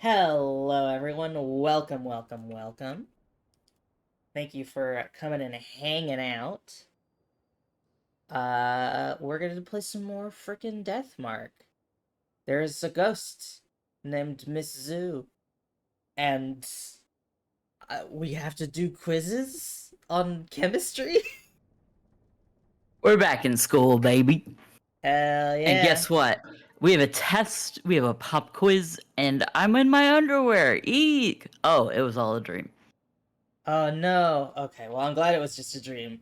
Hello, everyone. Welcome, welcome, welcome. Thank you for coming and hanging out. We're gonna play some more frickin' Deathmark. There's a ghost named Miss Zoo, and we have to do quizzes on chemistry. We're back in school, baby. Hell And yeah! guess what? We have a test, we have a pop quiz, and I'm in my underwear. Eek! Oh, it was all a dream. Oh no. Okay, well, I'm glad it was just a dream.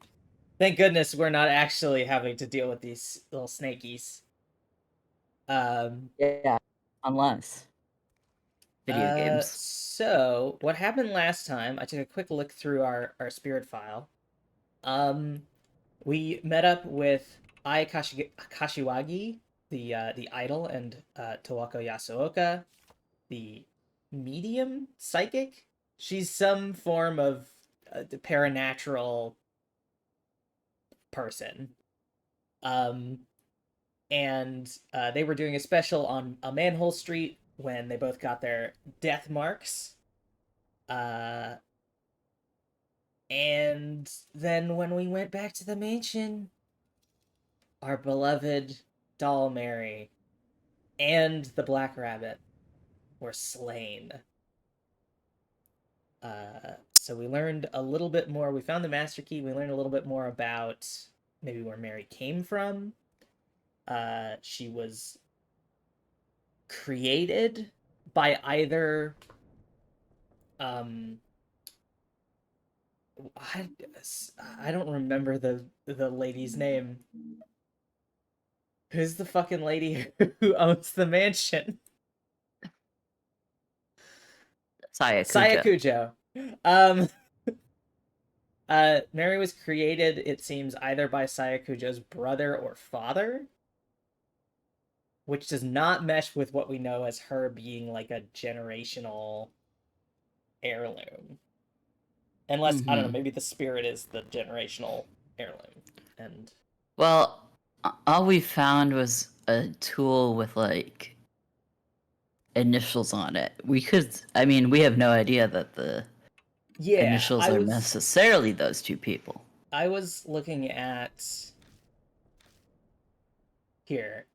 Thank goodness we're not actually having to deal with these little snakies. Um, Yeah, unless video games. so what happened last time? I took a quick look through our spirit file. Um, we met up with Kashiwagi, the idol, and Towako Yasuoka, the medium psychic. She's some form of paranatural person. Um, and they were doing a special on a manhole street when they both got their death marks. Uh, and then when we went back to the mansion, our beloved doll Mary and the Black Rabbit were slain. So we learned a little bit more. We found the master key. We learned a little bit more about maybe where Mary came from. She was created by either um I, I don't remember the lady's name. Who's the fucking lady who owns the mansion? Sayakujo. Sayakujo. Um, Mary was created, it seems, either by Sayakujo's brother or father, which does not mesh with what we know as her being like a generational heirloom. Unless, I don't know, Mm-hmm. maybe the spirit is the generational heirloom. And Well, all we found was a tool with like initials on it. We have no idea that the yeah, initials are necessarily those two people. I was looking at here.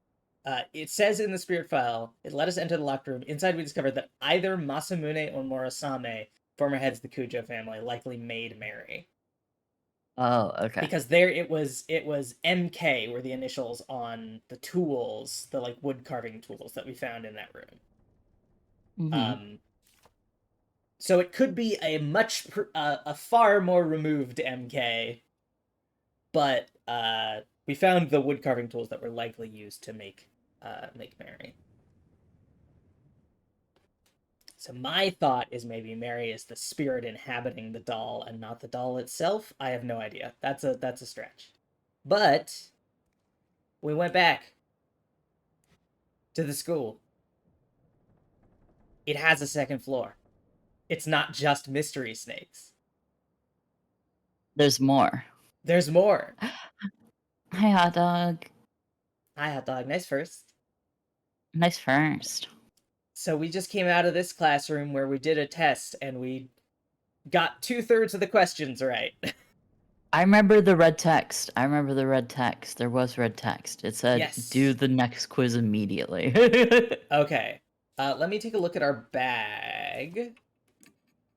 It says in the spirit file, it let us enter the locked room. Inside, we discovered that either Masamune or Morasame, former heads of the Kujo family, likely made Mary. Oh, okay. Because there it was MK were the initials on the tools, the like wood carving tools that we found in that room. Mm-hmm. Um, so it could be a far more removed MK, but we found the wood carving tools that were likely used to make Mary. So my thought is maybe Mary is the spirit inhabiting the doll and not the doll itself. I have no idea. That's a stretch. But we went back to the school. It has a second floor. It's not just mystery snakes. There's more. There's more. Hi, hot dog. Hi, hot dog. Nice first. Nice first. So we just came out of this classroom where we did a test and we got 2/3 of the questions right. I remember the red text. There was red text. It said, do Yes. the next quiz immediately. Okay. Let me take a look at our bag.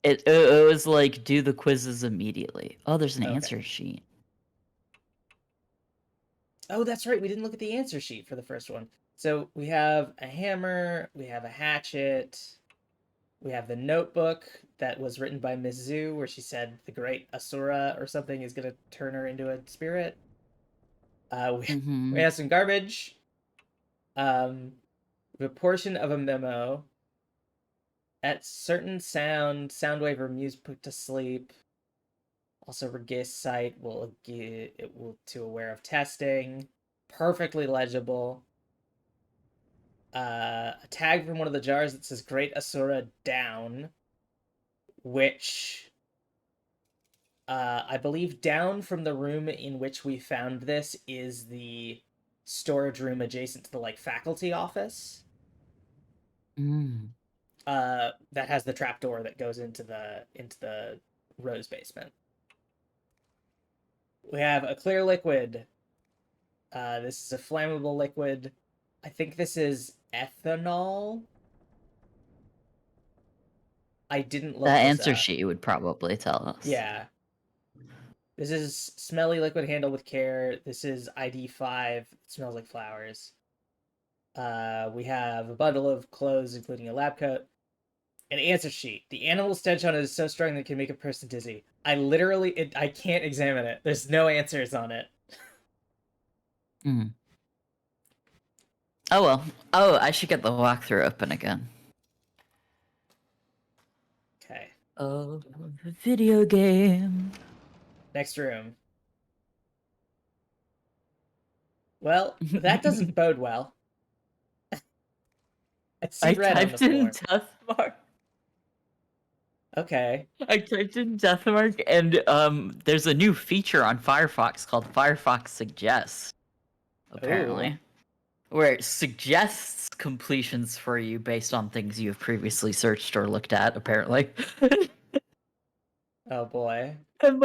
It was like, do the quizzes immediately. Oh, there's an Okay. answer sheet. Oh, that's right. We didn't look at the answer sheet for the first one. So we have a hammer, we have a hatchet, we have the notebook that was written by Mizu, where she said the great Asura or something is going to turn her into a spirit. We Mm-hmm. have some garbage. We have a portion of a memo. At certain sound wave or music put to sleep. Also, Regis site will get it will to aware of testing. Perfectly legible. A tag from one of the jars that says Great Asura down, which I believe down from the room in which we found this is the storage room adjacent to the like faculty office. Mm. that has the trapdoor that goes into the rose basement. We have a clear liquid. This is a flammable liquid. I think this is ethanol. I didn't The look this answer up. sheet would probably tell us. Yeah. This is smelly liquid handled with care. This is ID 5. It smells like flowers. We have a bundle of clothes, including a lab coat. An answer sheet. The animal stench on it is so strong that it can make a person dizzy. I can't examine it. There's no answers on it. Mm. Oh well. Oh, I should get the walkthrough open again. Okay. Oh, video game. Next room. Well, that doesn't bode well. I see I red on the typed in floor. Deathmark. Okay. I typed in Deathmark, and there's a new feature on Firefox called Firefox Suggest. Ooh. Apparently, where it suggests completions for you based on things you've previously searched or looked at. Apparently. Oh boy. And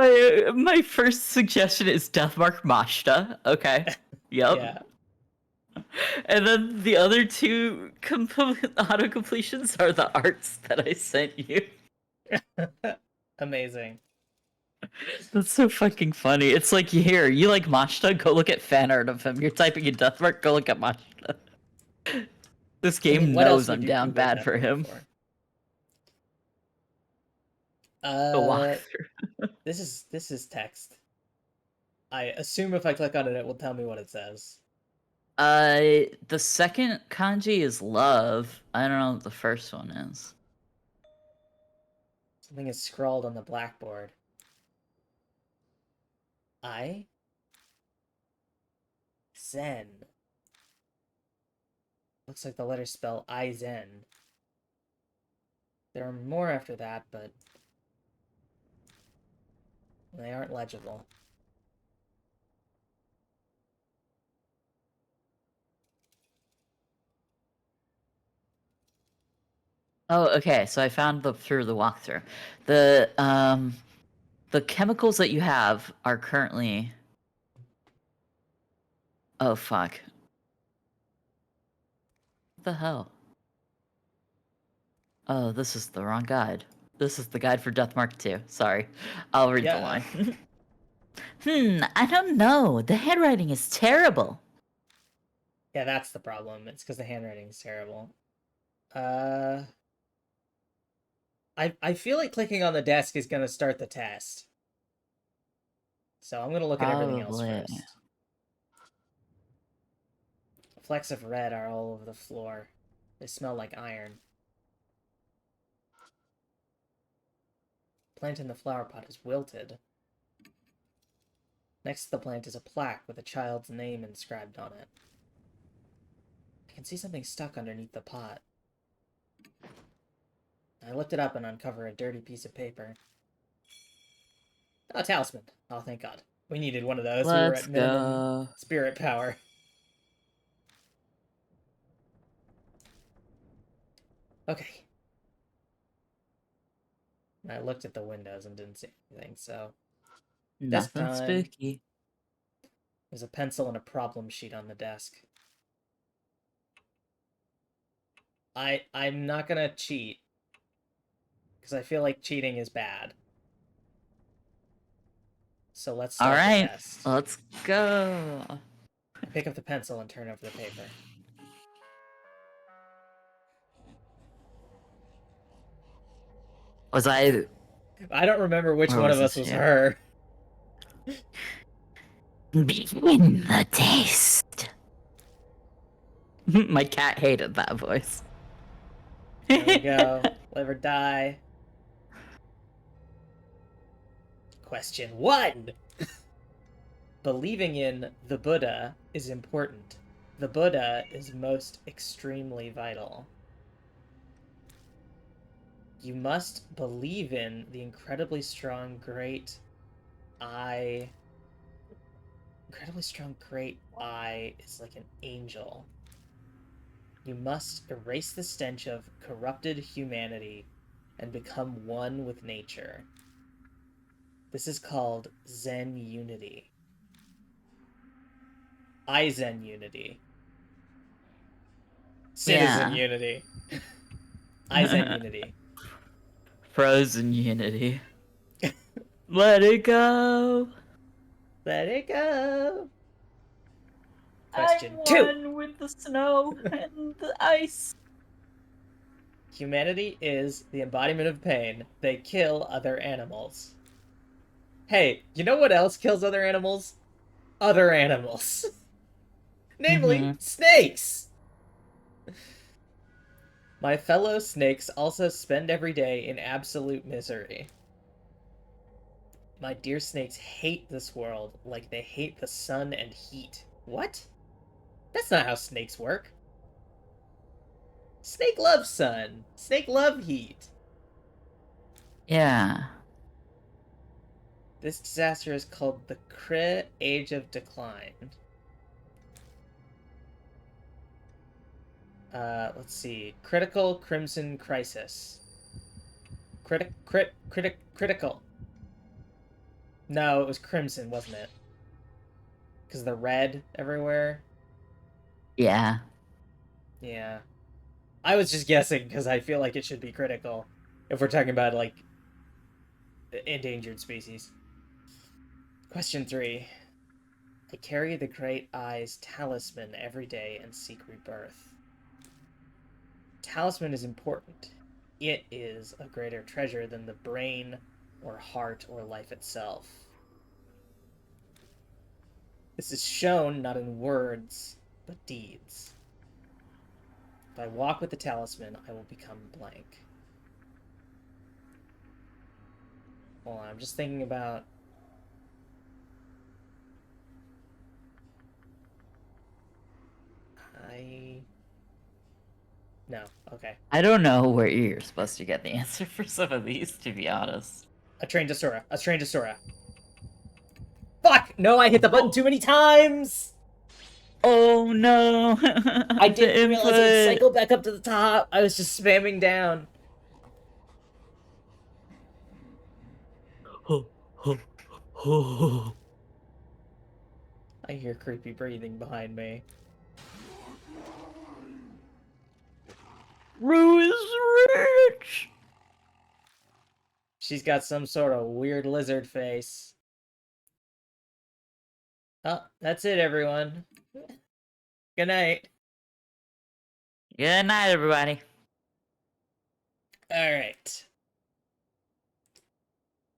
my first suggestion is Deathmark Mashta. Okay. Yep. Yeah. And then the other two auto completions are the arts that I sent you. Amazing. That's so fucking funny. It's like here, you like Mashta? Go look at fan art of him. You're typing in Deathmark, go look at Mashta. This I mean, game what else knows would I'm you down Google bad for Deathmark him. for? The walkthrough. This is text. I assume if I click on it, it will tell me what it says. The second kanji is love. I don't know what the first one is. Something is scrawled on the blackboard. I Zen. Looks like the letters spell I Zen. There are more after that, but they aren't legible. Oh, okay. So I found through the walkthrough. The chemicals that you have are currently. Oh fuck. What the hell? Oh, this is the wrong guide. This is the guide for Deathmark 2. Sorry. I'll read the Yeah. line. I don't know. The handwriting is terrible. Yeah, that's the problem. It's because the handwriting is terrible. Uh, I feel like clicking on the desk is gonna start the test. So I'm gonna look at everything else Probably. first. Flecks of red are all over the floor. They smell like iron. Plant in the flower pot is wilted. Next to the plant is a plaque with a child's name inscribed on it. I can see something stuck underneath the pot. I lift it up and uncover a dirty piece of paper. Oh, a talisman. Oh, thank God. We needed one of those. We were Let's at minimum go. spirit power. Okay. I looked at the windows and didn't see anything, so desk Nothing time. spooky. There's a pencil and a problem sheet on the desk. I'm not gonna cheat because I feel like cheating is bad. So let's All start the right, test. let's go. I pick up the pencil and turn over the paper. Was I? I don't remember which Or one of was us this was you? her. Begin the taste. My cat hated that voice. There we go. Live or die. Question 1. Believing in the Buddha is important. The Buddha is most extremely vital. You must believe in the incredibly strong, great I. Incredibly strong, great I is like an angel. You must erase the stench of corrupted humanity and become one with nature. This is called Zen Unity. I Zen Unity. Citizen Yeah. Unity. I Zen Unity. Frozen Unity. Let it go. Let it go. I'm Question 2. one with the snow and the ice. Humanity is the embodiment of pain. They kill other animals. Hey, you know what else kills other animals? Other animals. Namely, Mm-hmm. snakes! My fellow snakes also spend every day in absolute misery. My dear snakes hate this world like they hate the sun and heat. What? That's not how snakes work. Snake love sun. Snake love heat. Yeah. This disaster is called the Kree Age of Decline. Let's see. Critical Crimson Crisis. Critical. No, it was Crimson, wasn't it? Because the red everywhere. Yeah. Yeah. I was just guessing because I feel like it should be critical if we're talking about, like, endangered species. Question 3. I carry the Great Eye's talisman every day and seek rebirth. Talisman is important. It is a greater treasure than the brain or heart or life itself. This is shown not in words, but deeds. If I walk with the talisman, I will become blank. Hold on, I'm just thinking about... I... No, okay. I don't know where you're supposed to get the answer for some of these, to be honest. A train to Sora. A train to Sora. Fuck! No, I hit the button too many times! Oh no! I The didn't realize it would input. cycle back up to the top. I was just spamming down. I hear creepy breathing behind me. Rue is rich. She's got some sort of weird lizard face. Oh, that's it, everyone. Good night. Good night, everybody. Alright.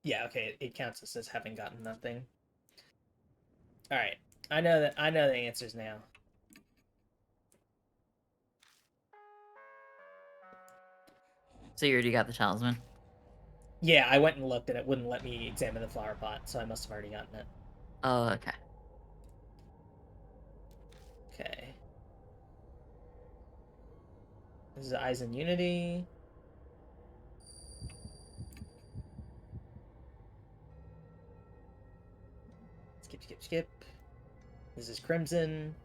Yeah, okay, it counts as having gotten nothing. Alright. I know the answers now. So you already got the talisman? Yeah, I went and looked and it wouldn't let me examine the flower pot, so I must have already gotten it. Oh, okay. Okay. This is Eyes in Unity. Skip, skip, skip. This is Crimson.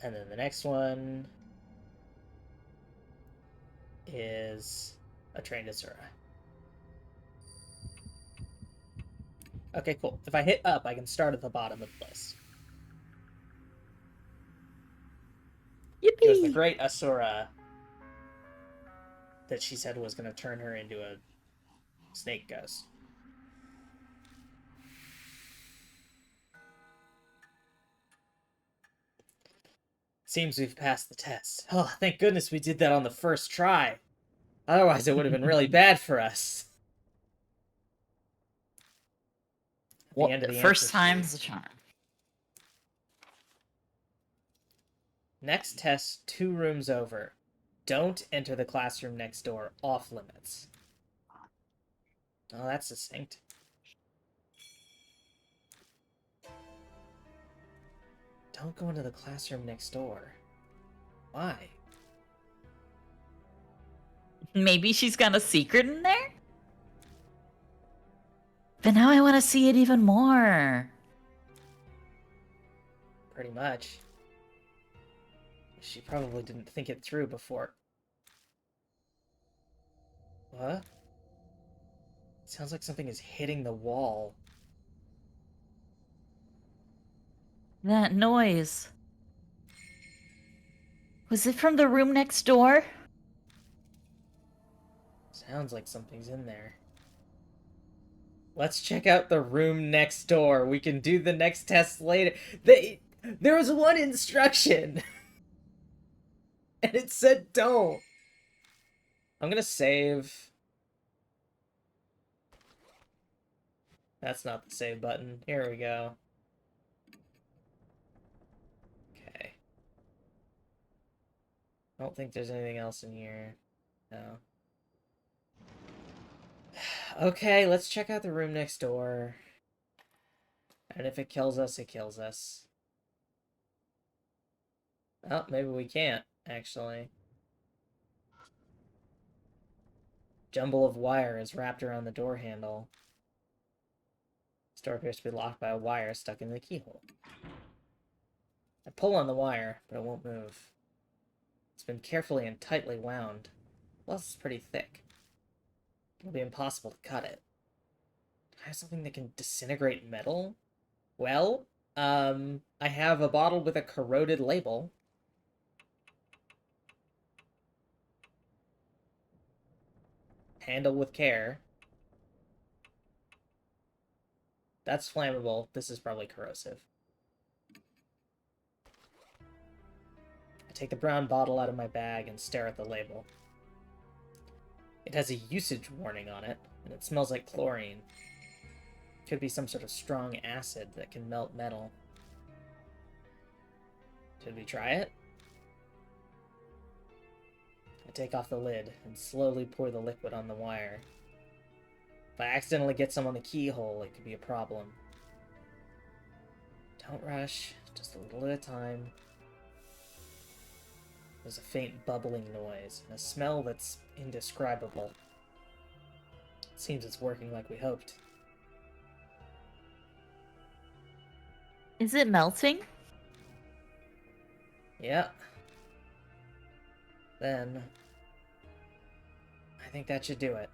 And then the next one is a train to Sura. Okay, cool. If I hit up, I can start at the bottom of the list. It was the Yippee! great Asura that she said was going to turn her into a snake ghost. Seems we've passed the test. Oh, thank goodness we did that on the first try. Otherwise, it would have been really bad for us. At the Well, end of the answer first sheet. time's the charm. Next test, 2 rooms over. Don't enter the classroom next door. Off limits. Oh, that's succinct. Don't go into the classroom next door. Why? Maybe she's got a secret in there? But now I want to see it even more. pretty much. She probably didn't think it through before. What? Sounds like something is hitting the wall. That noise. Was it from the room next door? Sounds like something's in there. Let's check out the room next door. We can do the next test later. There was one instruction, and it said don't. I'm gonna save. That's not the save button. Here we go. Okay. I don't think there's anything else in here. No. Okay, let's check out the room next door. And if it kills us, it kills us. Oh, maybe we can't, actually. Jumble of wire is wrapped around the door handle. This door appears to be locked by a wire stuck in the keyhole. I pull on the wire, but it won't move. It's been carefully and tightly wound. Plus, it's pretty thick. It'll be impossible to cut it. I have something that can disintegrate metal? Well, I have a bottle with a corroded label. Handle with care. That's flammable. This is probably corrosive. I take the brown bottle out of my bag and stare at the label. It has a usage warning on it, and it smells like chlorine. Could be some sort of strong acid that can melt metal. Should we try it? I take off the lid and slowly pour the liquid on the wire. If I accidentally get some on the keyhole, it could be a problem. Don't rush, just a little at a time. There's a faint bubbling noise, and a smell that's indescribable. It seems it's working like we hoped. Is it melting? Yeah. Then, I think that should do it.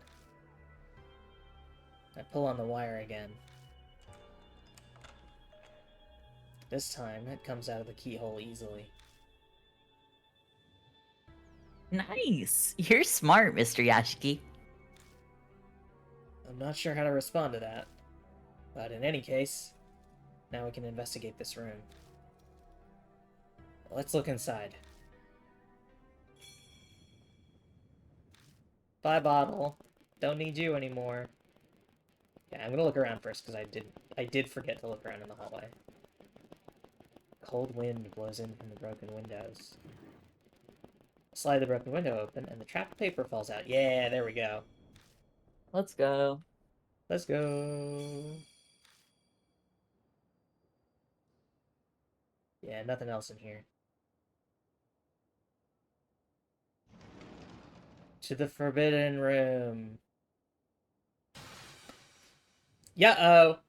I pull on the wire again. This time, it comes out of the keyhole easily. Nice. You're smart, Mr. Yashiki. I'm not sure how to respond to that. But in any case, now we can investigate this room. Let's look inside. Bye, bottle. Don't need you anymore. Yeah, I'm gonna look around first because I did forget to look around in the hallway. Cold wind blows in from the broken windows. Slide the broken window open and the trapped paper falls out. Yeah, there we go. Let's go. Let's go. Yeah, nothing else in here. To the forbidden room. Yeah-oh!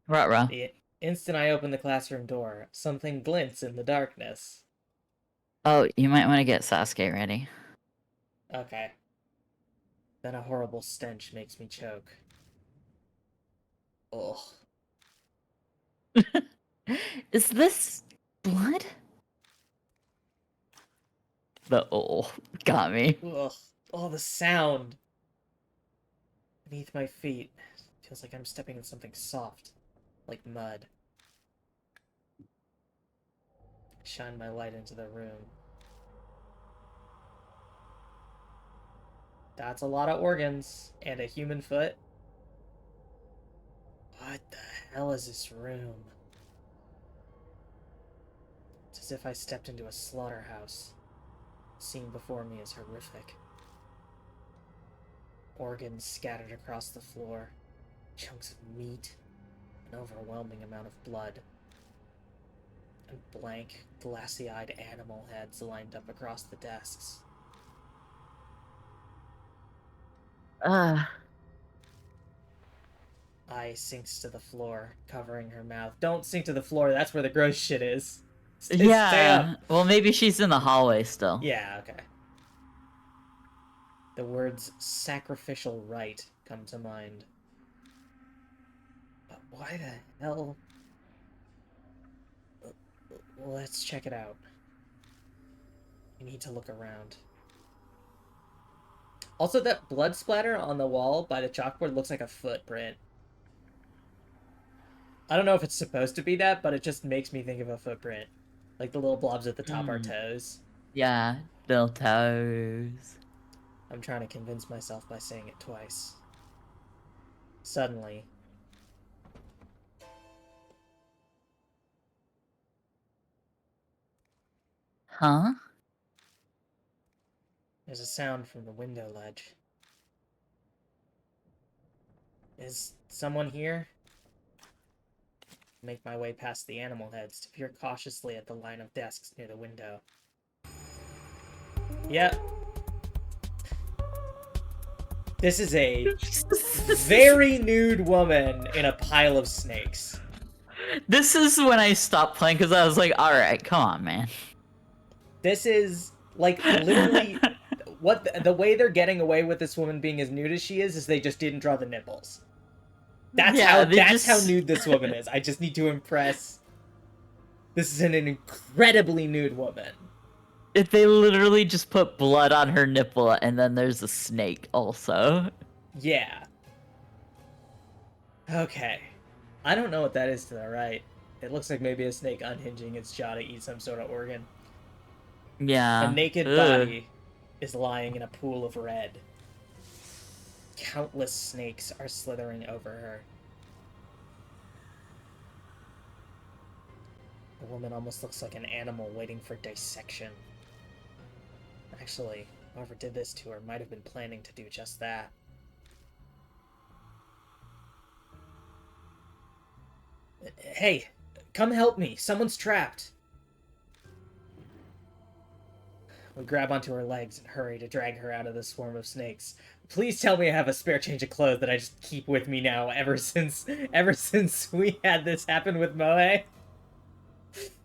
Ruh-roh. The instant I open the classroom door, something glints in the darkness. Oh, you might want to get Sasuke ready. Okay. Then a horrible stench makes me choke. Ugh. Is this blood? The got me. Ugh. Oh, the sound! Beneath my feet. Feels like I'm stepping in something soft. Like mud. Shine my light into the room. That's a lot of organs. And a human foot. What the hell is this room? It's as if I stepped into a slaughterhouse. The scene before me is horrific. Organs scattered across the floor. Chunks of meat. An overwhelming amount of blood. And blank, glassy-eyed animal heads lined up across the desks. Uh, eye sinks to the floor, covering her mouth. Don't sink to the floor, that's where the gross shit is. Stay up. Yeah. Well, maybe she's in the hallway still. Yeah, okay. The words sacrificial rite come to mind. But why the hell? Let's check it out. We need to look around. Also, that blood splatter on the wall by the chalkboard looks like a footprint. I don't know if it's supposed to be that, but it just makes me think of a footprint. Like the little blobs at the top are toes. Yeah, little toes. I'm trying to convince myself by saying it twice. Suddenly, Huh? there's a sound from the window ledge. Is someone here? Make my way past the animal heads to peer cautiously at the line of desks near the window. Yep. This is a very nude woman in a pile of snakes. This is when I stopped playing because I was like, all right, come on, man. This is like literally what the way they're getting away with this woman being as nude as she is they just didn't draw the nipples. That's how nude this woman is. I just need to impress. This is an incredibly nude woman. If they literally just put blood on her nipple and then there's a snake also. Yeah. Okay. I don't know what that is to the right. It looks like maybe a snake unhinging its jaw to eat some sort of organ. Yeah. A naked body is lying in a pool of red. Countless snakes are slithering over her. The woman almost looks like an animal waiting for dissection. Actually, whoever did this to her might have been planning to do just that. Hey, come help me. Someone's trapped. We grab onto her legs and hurry to drag her out of the swarm of snakes. Please tell me I have a spare change of clothes that I just keep with me now ever since we had this happen with Moe.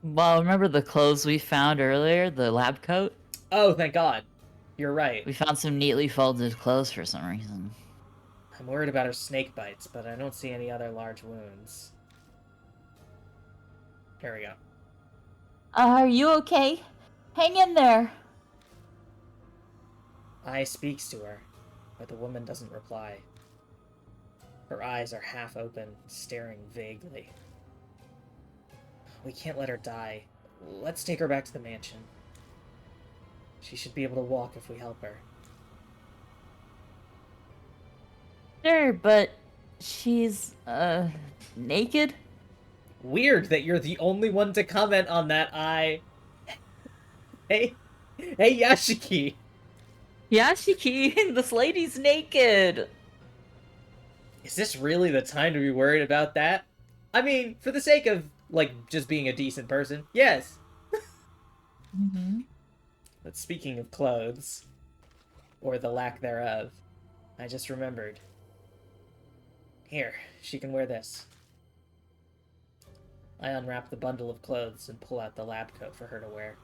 Well, remember the clothes we found earlier? The lab coat? Oh, thank God. You're right. We found some neatly folded clothes for some reason. I'm worried about her snake bites, but I don't see any other large wounds. Here we go. Are you okay? Hang in there. I speaks to her, but the woman doesn't reply. Her eyes are half open, staring vaguely. We can't let her die. Let's take her back to the mansion. She should be able to walk if we help her. Sure, but she's, naked? Weird that you're the only one to comment on that, Hey, Yashiki! Yashiki, this lady's naked! Is this really the time to be worried about that? I mean, for the sake of, like, just being a decent person, yes. Mm-hmm. But speaking of clothes, or the lack thereof, I just remembered. Here, she can wear this. I unwrap the bundle of clothes and pull out the lab coat for her to wear.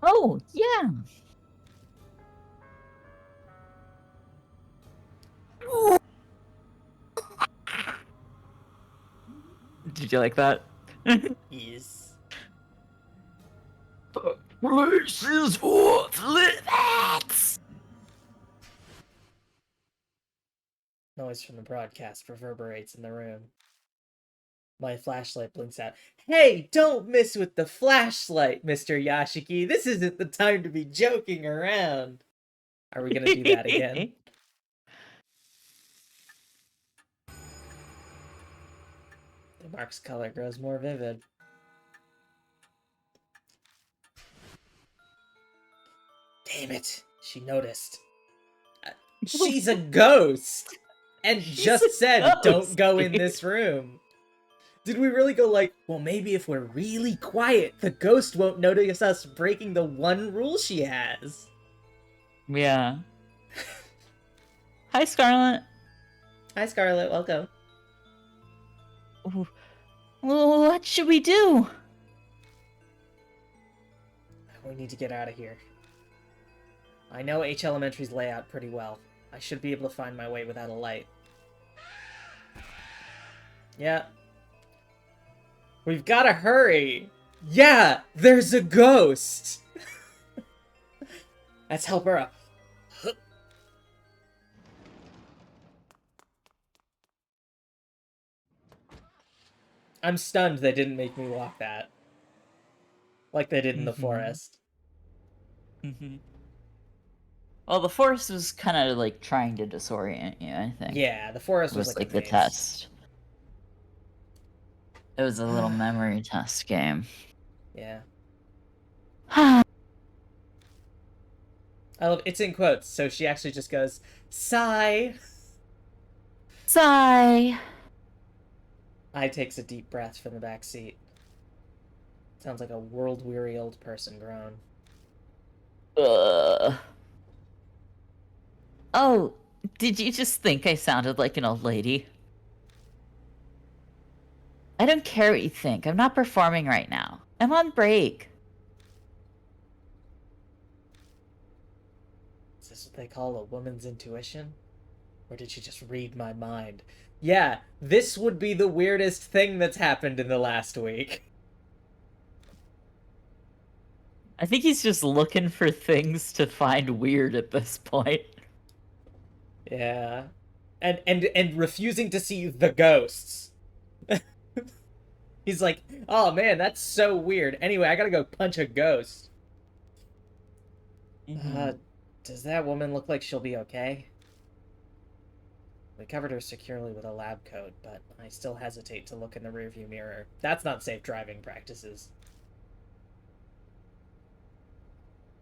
Oh, yeah. Did you like that? Yes. This is what limits. Noise from the broadcast reverberates in the room. My flashlight blinks out. Hey, don't mess with the flashlight, Mr. Yashiki. This isn't the time to be joking around. Are we gonna do that again? The mark's color grows more vivid. Damn it, she noticed. She's a ghost! And just said, don't go in this room. Did we really go like, well, maybe if we're really quiet, the ghost won't notice us breaking the one rule she has? Yeah. Hi, Scarlet. Hi, Scarlet. Welcome. Ooh. What should we do? We need to get out of here. I know H Elementary's layout pretty well. I should be able to find my way without a light. Yeah. We've got to hurry! Yeah! There's a ghost! Let's help her up. I'm stunned they didn't make me walk that. Like they did in the forest. Well, the forest was kind of like trying to disorient you, I think. Yeah, the forest It was was like a like the maze. test. It was a little memory test game. Yeah. I love it's in quotes, so she actually just goes, sigh. Sigh. I takes a deep breath from the back seat. Sounds like a world-weary old person groan. Oh, did you just think I sounded like an old lady? I don't care what you think. I'm not performing right now. I'm on break. Is this what they call a woman's intuition? Or did she just read my mind? Yeah, this would be the weirdest thing that's happened in the last week. I think he's just looking for things to find weird at this point. Yeah. And refusing to see the ghosts. He's like, oh man, that's so weird. Anyway, I gotta go punch a ghost. Does that woman look like she'll be okay? We covered her securely with a lab coat, but I still hesitate to look in the rearview mirror. That's not safe driving practices.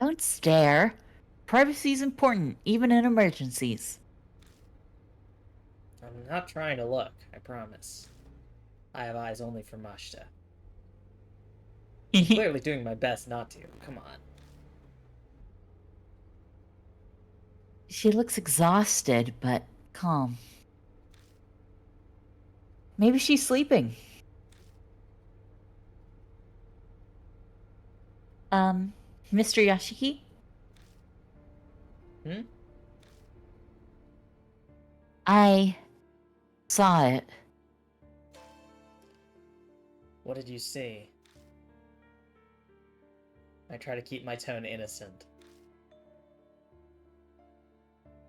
Don't stare. Privacy's important, even in emergencies. I'm not trying to look, I promise. I have eyes only for Mashta. I'm clearly doing my best not to. Come on. She looks exhausted, but calm. Maybe she's sleeping. Mr. Yashiki? Hmm? I saw it. What did you see? I try to keep my tone innocent.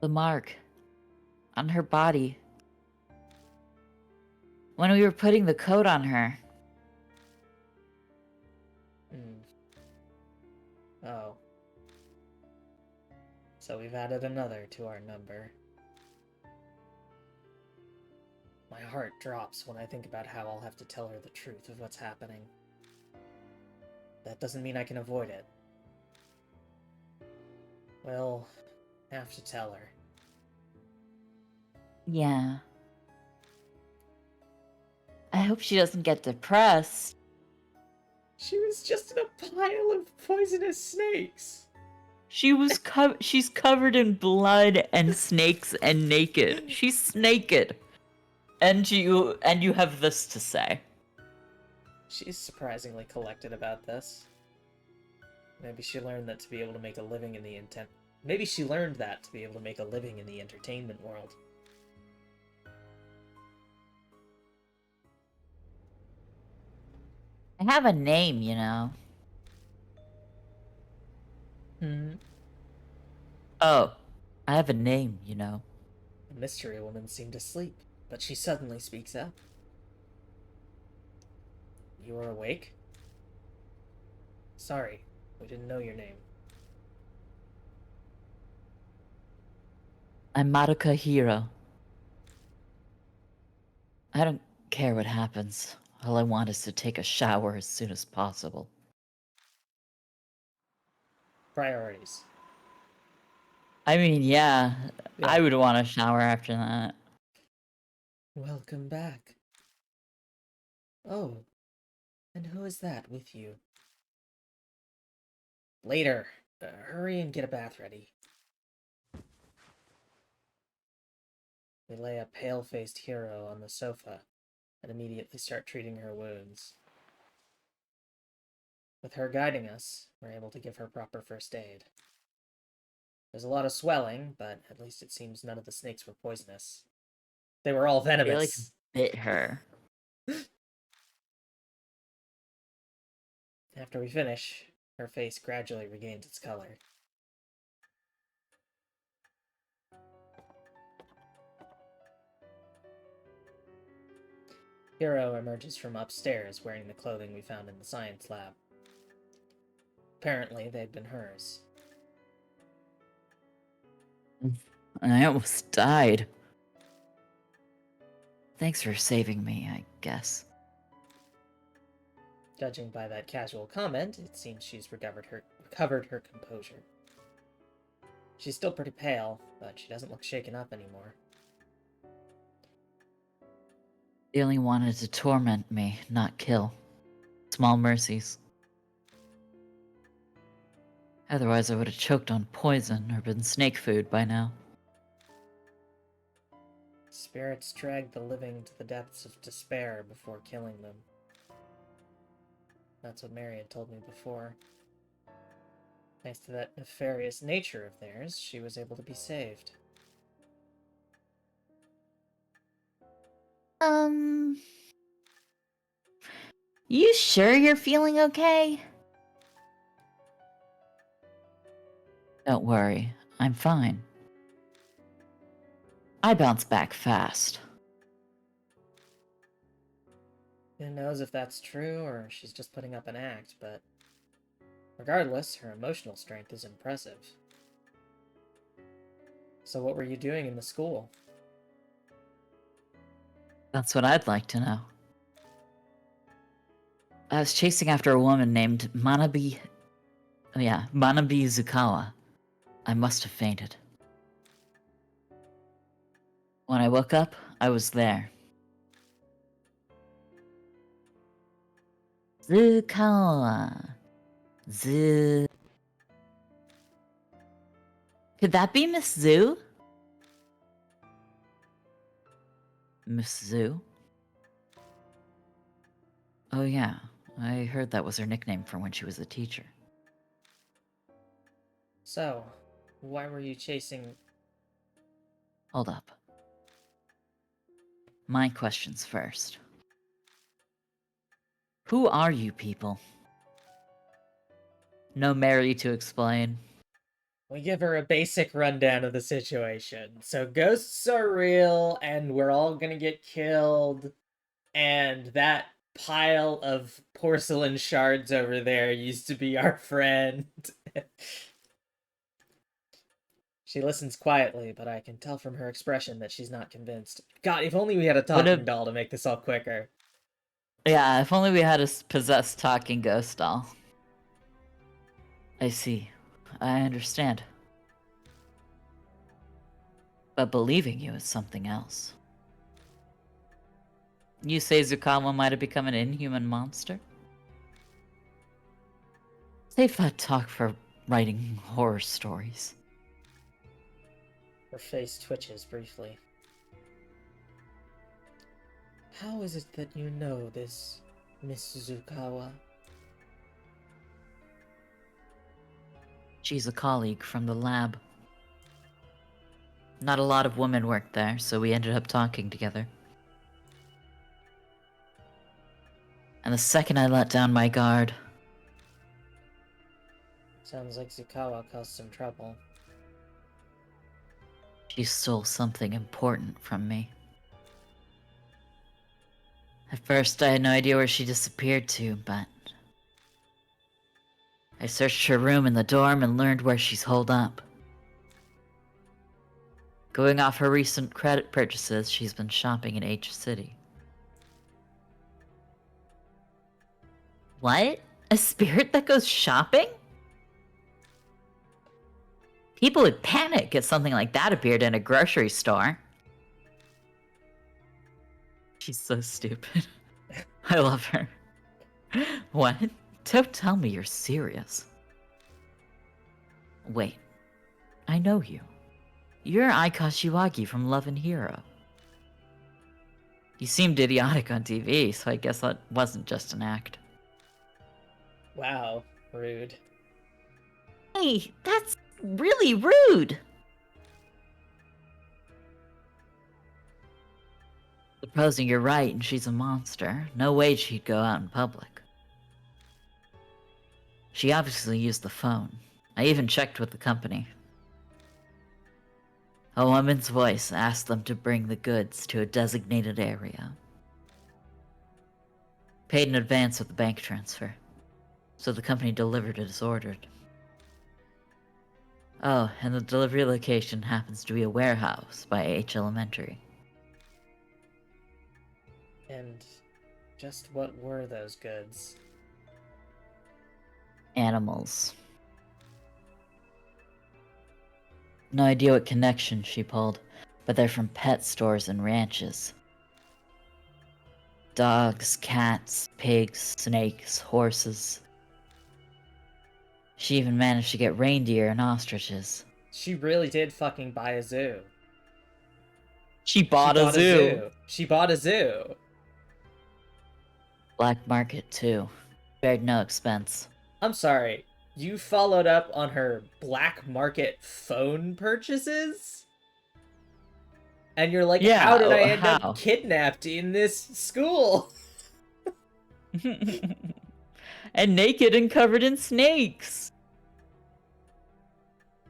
The mark on her body. When we were putting the coat on her. Hmm. Oh. So we've added another to our number. My heart drops when I think about how I'll have to tell her the truth of what's happening. That doesn't mean I can avoid it. We'll have to tell her. Yeah. I hope she doesn't get depressed. She was just in a pile of poisonous snakes. She's covered in blood and snakes and naked. She's naked. And you have this to say. She's surprisingly collected about this. Maybe she learned that to be able to make a living in the Maybe she learned that to be able to make a living in the entertainment world. I have a name, you know. Hmm. Oh, I have a name, you know. The mystery woman seemed asleep, but she suddenly speaks up. You are awake? Sorry, we didn't know your name. I'm Madoka Hiro. I don't care what happens. All I want is to take a shower as soon as possible. Priorities. I mean, yeah, Yeah. I would want a shower after that. Welcome back. Oh, and who is that with you? Later. Hurry and get a bath ready. We lay a pale-faced hero on the sofa and immediately start treating her wounds. With her guiding us, we're able to give her proper first aid. There's a lot of swelling, but at least it seems none of the snakes were poisonous. They were all They like venomous. bit her. After we finish, her face gradually regains its color. Hiro emerges from upstairs wearing the clothing we found in the science lab. Apparently, they'd been hers. I almost died. Thanks for saving me, I guess. Judging by that casual comment, it seems she's recovered her composure. She's still pretty pale, but she doesn't look shaken up anymore. They only wanted to torment me, not kill. Small mercies. Otherwise, I would have choked on poison or been snake food by now. Spirits drag the living to the depths of despair before killing them. That's what Mary had told me before. Thanks to that nefarious nature of theirs, she was able to be saved. You sure you're feeling okay? Don't worry, I'm fine. I bounce back fast. Who knows if that's true or she's just putting up an act, but regardless, her emotional strength is impressive. So what were you doing in the school? That's what I'd like to know. I was chasing after a woman named Manabi Zukawa. I must have fainted. When I woke up, I was there. Zukawa. Could that be Miss Zoo? Miss Zoo? Oh yeah, I heard that was her nickname for when she was a teacher. So, why were you chasing... Hold up. My questions first. Who are you people? No Mary to explain. We give her a basic rundown of the situation. So ghosts are real, and we're all gonna get killed, and that pile of porcelain shards over there used to be our friend. She listens quietly, but I can tell from her expression that she's not convinced. God, if only we had a talking doll to make this all quicker. Yeah, if only we had a possessed talking ghost doll. I see. I understand. But believing you is something else. You say Zukawa might have become an inhuman monster? Save that talk for writing horror stories. Her face twitches briefly. How is it that you know this, Miss Zukawa? She's a colleague from the lab. Not a lot of women worked there, so we ended up talking together. And the second I let down my guard... Sounds like Zukawa caused some trouble. She stole something important from me. At first, I had no idea where she disappeared to, but... I searched her room in the dorm and learned where she's holed up. Going off her recent credit purchases, she's been shopping in H City. What? A spirit that goes shopping? People would panic if something like that appeared in a grocery store. She's so stupid. I love her. What? Don't tell me you're serious. Wait. I know you. You're Ai Kashiwagi from Love and Hero. You seemed idiotic on TV, so I guess that wasn't just an act. Wow, rude. Hey, that's really rude! Supposing you're right and she's a monster, no way she'd go out in public. She obviously used the phone. I even checked with the company. A woman's voice asked them to bring the goods to a designated area. Paid in advance with the bank transfer, so the company delivered it as ordered. Oh, and the delivery location happens to be a warehouse by H Elementary. And just what were those goods? Animals. No idea what connection she pulled, but they're from pet stores and ranches. Dogs, cats, pigs, snakes, horses. She even managed to get reindeer and ostriches. She really did fucking buy a zoo. She She bought a bought a zoo! zoo. She bought a zoo. Black market, too. Spared no expense. I'm sorry. You followed up on her black market phone purchases? And you're like, Yeah, how did I end how? up kidnapped in this school? And naked and covered in snakes!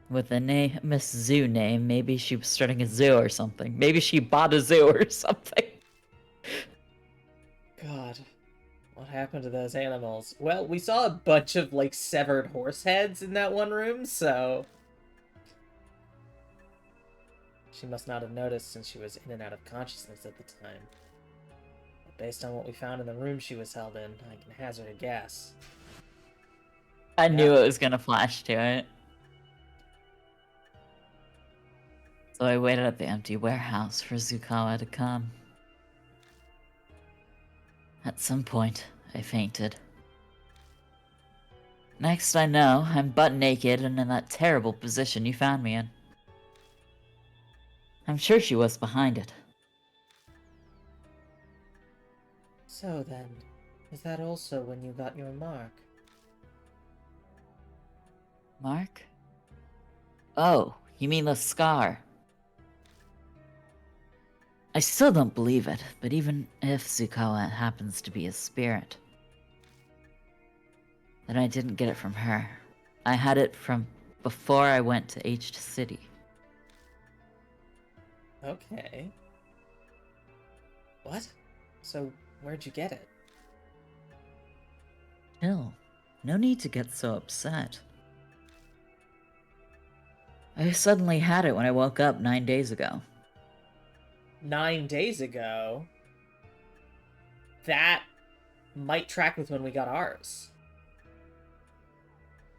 With a name, Miss Zoo name, maybe she was starting a zoo or something. Maybe she bought a zoo or something. God, what happened to those animals? Well, we saw a bunch of, like, severed horse heads in that one room, so... She must not have noticed since she was in and out of consciousness at the time. But based on what we found in the room she was held in, I can hazard a guess. I knew Yeah. it was gonna flash to it. So I waited at the empty warehouse for Zukawa to come. At some point, I fainted. Next I know, I'm butt naked and in that terrible position you found me in. I'm sure she was behind it. So then, is that also when you got your mark? Mark? Oh, you mean the scar. I still don't believe it, but even if Zukawa happens to be a spirit, then I didn't get it from her. I had it from before I went to H City. Okay. What? So, where'd you get it? Chill. No need to get so upset. I suddenly had it when I woke up 9 days ago. 9 days ago? That might track with when we got ours.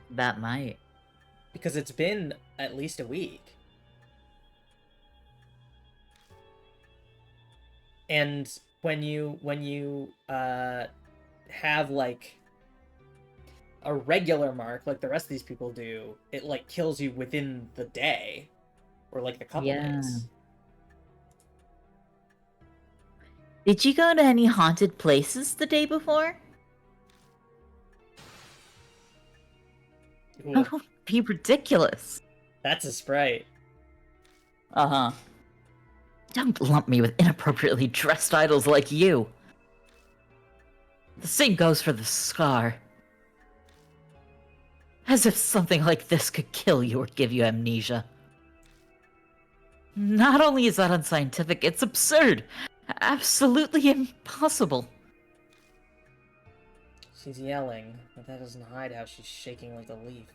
That might. Because it's been at least a week. And when you have like a regular mark like the rest of these people do, it like kills you within the day or like a couple Yeah. days. Did you go to any haunted places the day before? Ooh, Don't be ridiculous. that's a sprite. Uh-huh. Don't lump me with inappropriately dressed idols like you. The same goes for the scar. As if something like this could kill you or give you amnesia. Not only is that unscientific, it's absurd. Absolutely impossible. She's yelling, but that doesn't hide how she's shaking like a leaf.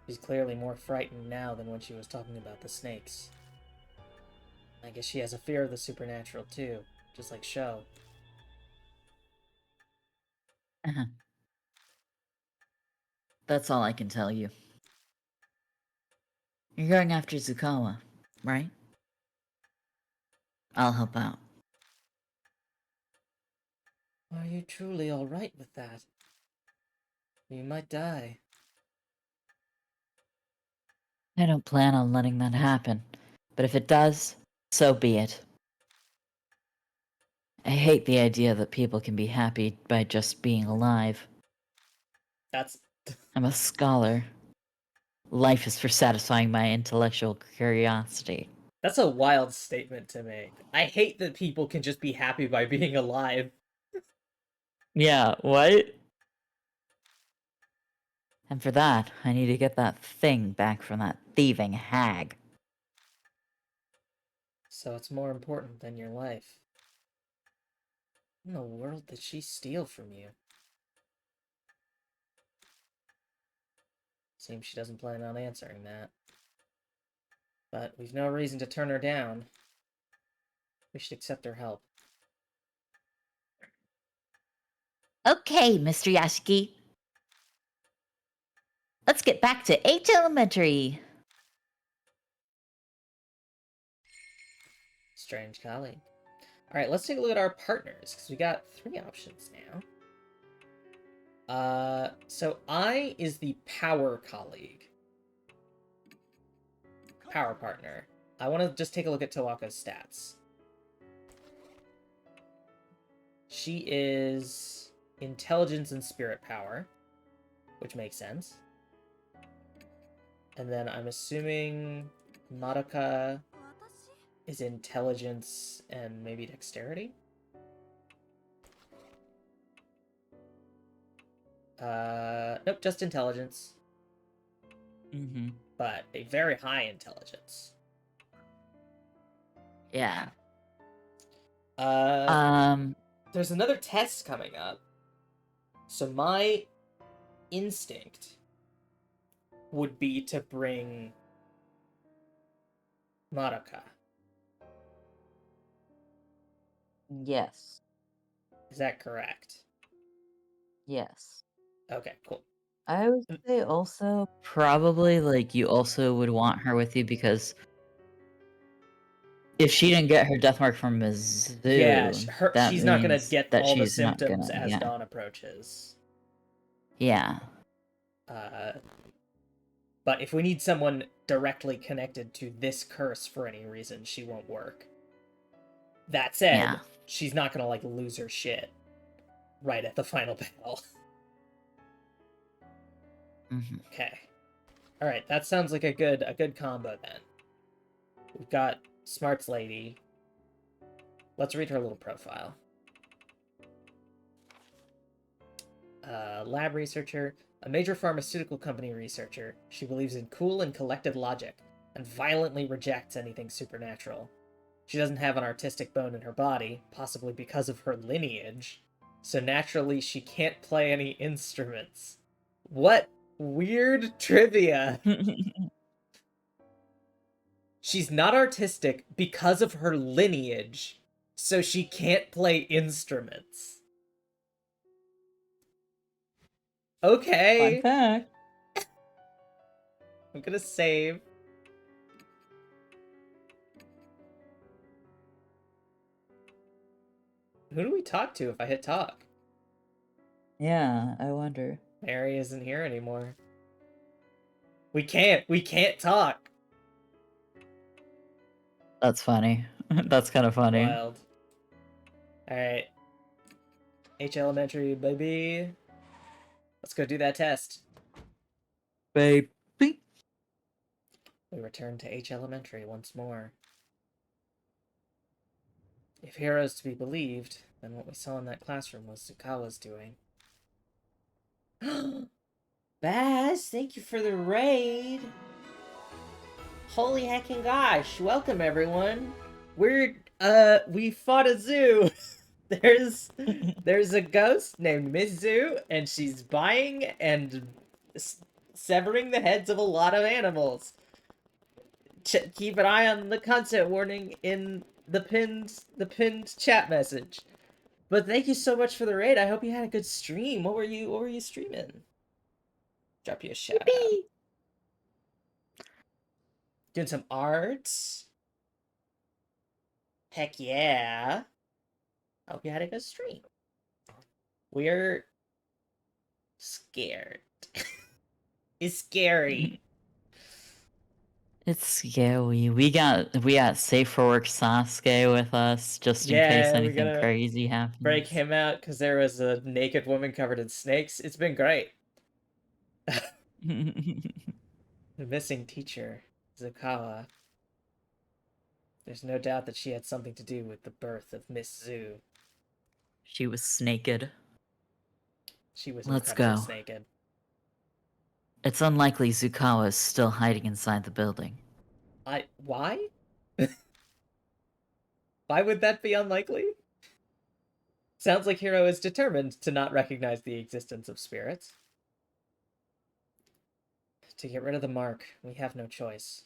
She's clearly more frightened now than when she was talking about the snakes. I guess she has a fear of the supernatural too, just like Sho. Uh-huh. That's all I can tell you. You're going after Zukawa, right? I'll help out. Are you truly alright with that? You might die. I don't plan on letting that happen, but if it does, so be it. I hate the idea that people can be happy by just being alive. That's I'm a scholar. Life is for satisfying my intellectual curiosity. that's a wild statement to make. I hate that people can just be happy by being alive. Yeah, what? And for that, I need to get that thing back from that thieving hag. So it's more important than your life. What in the world did she steal from you? Seems she doesn't plan on answering that. But we've no reason to turn her down. We should accept her help. Okay, Mr. Yashiki. Let's get back to H Elementary. Strange colleague. Alright, let's take a look at our partners, because we got 3 options now. So I is the power colleague. Power partner. I want to just take a look at Tawako's stats. She is intelligence and spirit power, which makes sense. And then I'm assuming Madoka is intelligence and maybe dexterity? Nope, just intelligence. Mm-hmm. But a very high intelligence. Yeah. Uh, there's another test coming up. So my instinct would be to bring Madoka. Yes. Is that correct? Yes. Okay, cool. I would say also probably like you also would want her with you because if she didn't get her death mark from a Yeah, zoo, that she's not gonna means get that all the she's not symptoms gonna. as Yeah. dawn approaches. Yeah. Uh, but if we need someone directly connected to this curse for any reason, she won't work. That said, Yeah. she's not gonna like lose her shit right at the final battle. Mm-hmm. Okay. All right, that sounds like a good combo then. We've got Smarts Lady. Let's read her little profile. Lab researcher, a major pharmaceutical company researcher. She believes in cool and collected logic and violently rejects anything supernatural. She doesn't have an artistic bone in her body, possibly because of her lineage, so naturally she can't play any instruments. What weird trivia! She's not artistic because of her lineage, so she can't play instruments. Fun Okay, fact. I'm gonna save. Who do we talk to if I hit talk? Yeah, I wonder. Mary isn't here anymore. We can't talk. That's funny. That's kind of funny. Wild. Alright. H Elementary, baby. Let's go do that test. Baby. We return to H Elementary once more. If heroes to be believed, then what we saw in that classroom was Tsukawa's doing. Baz, thank you for the raid. Holy heckin' gosh, welcome everyone. We fought a zoo. there's a ghost named Miss Zoo, and she's buying and severing the heads of a lot of animals. Keep an eye on the content warning in the pinned chat message. But thank you so much for the raid. I hope you had a good stream. What were you streaming? Drop you a shout out. Doing some arts. Heck yeah. Hope you had a good stream. We're scared. It's scary. It's scary. We got safe for work Sasuke with us just in case Yeah, we're anything gonna crazy break happens. him out because there was a naked woman covered in snakes. It's been great. The missing teacher, Zukawa. There's no doubt that she had something to do with the birth of Miss Zoo. She was naked. She was Let's incredibly go. naked. It's unlikely Zukawa is still hiding inside the building. Why? Why would that be unlikely? Sounds like Hiro is determined to not recognize the existence of spirits. To get rid of the mark, we have no choice.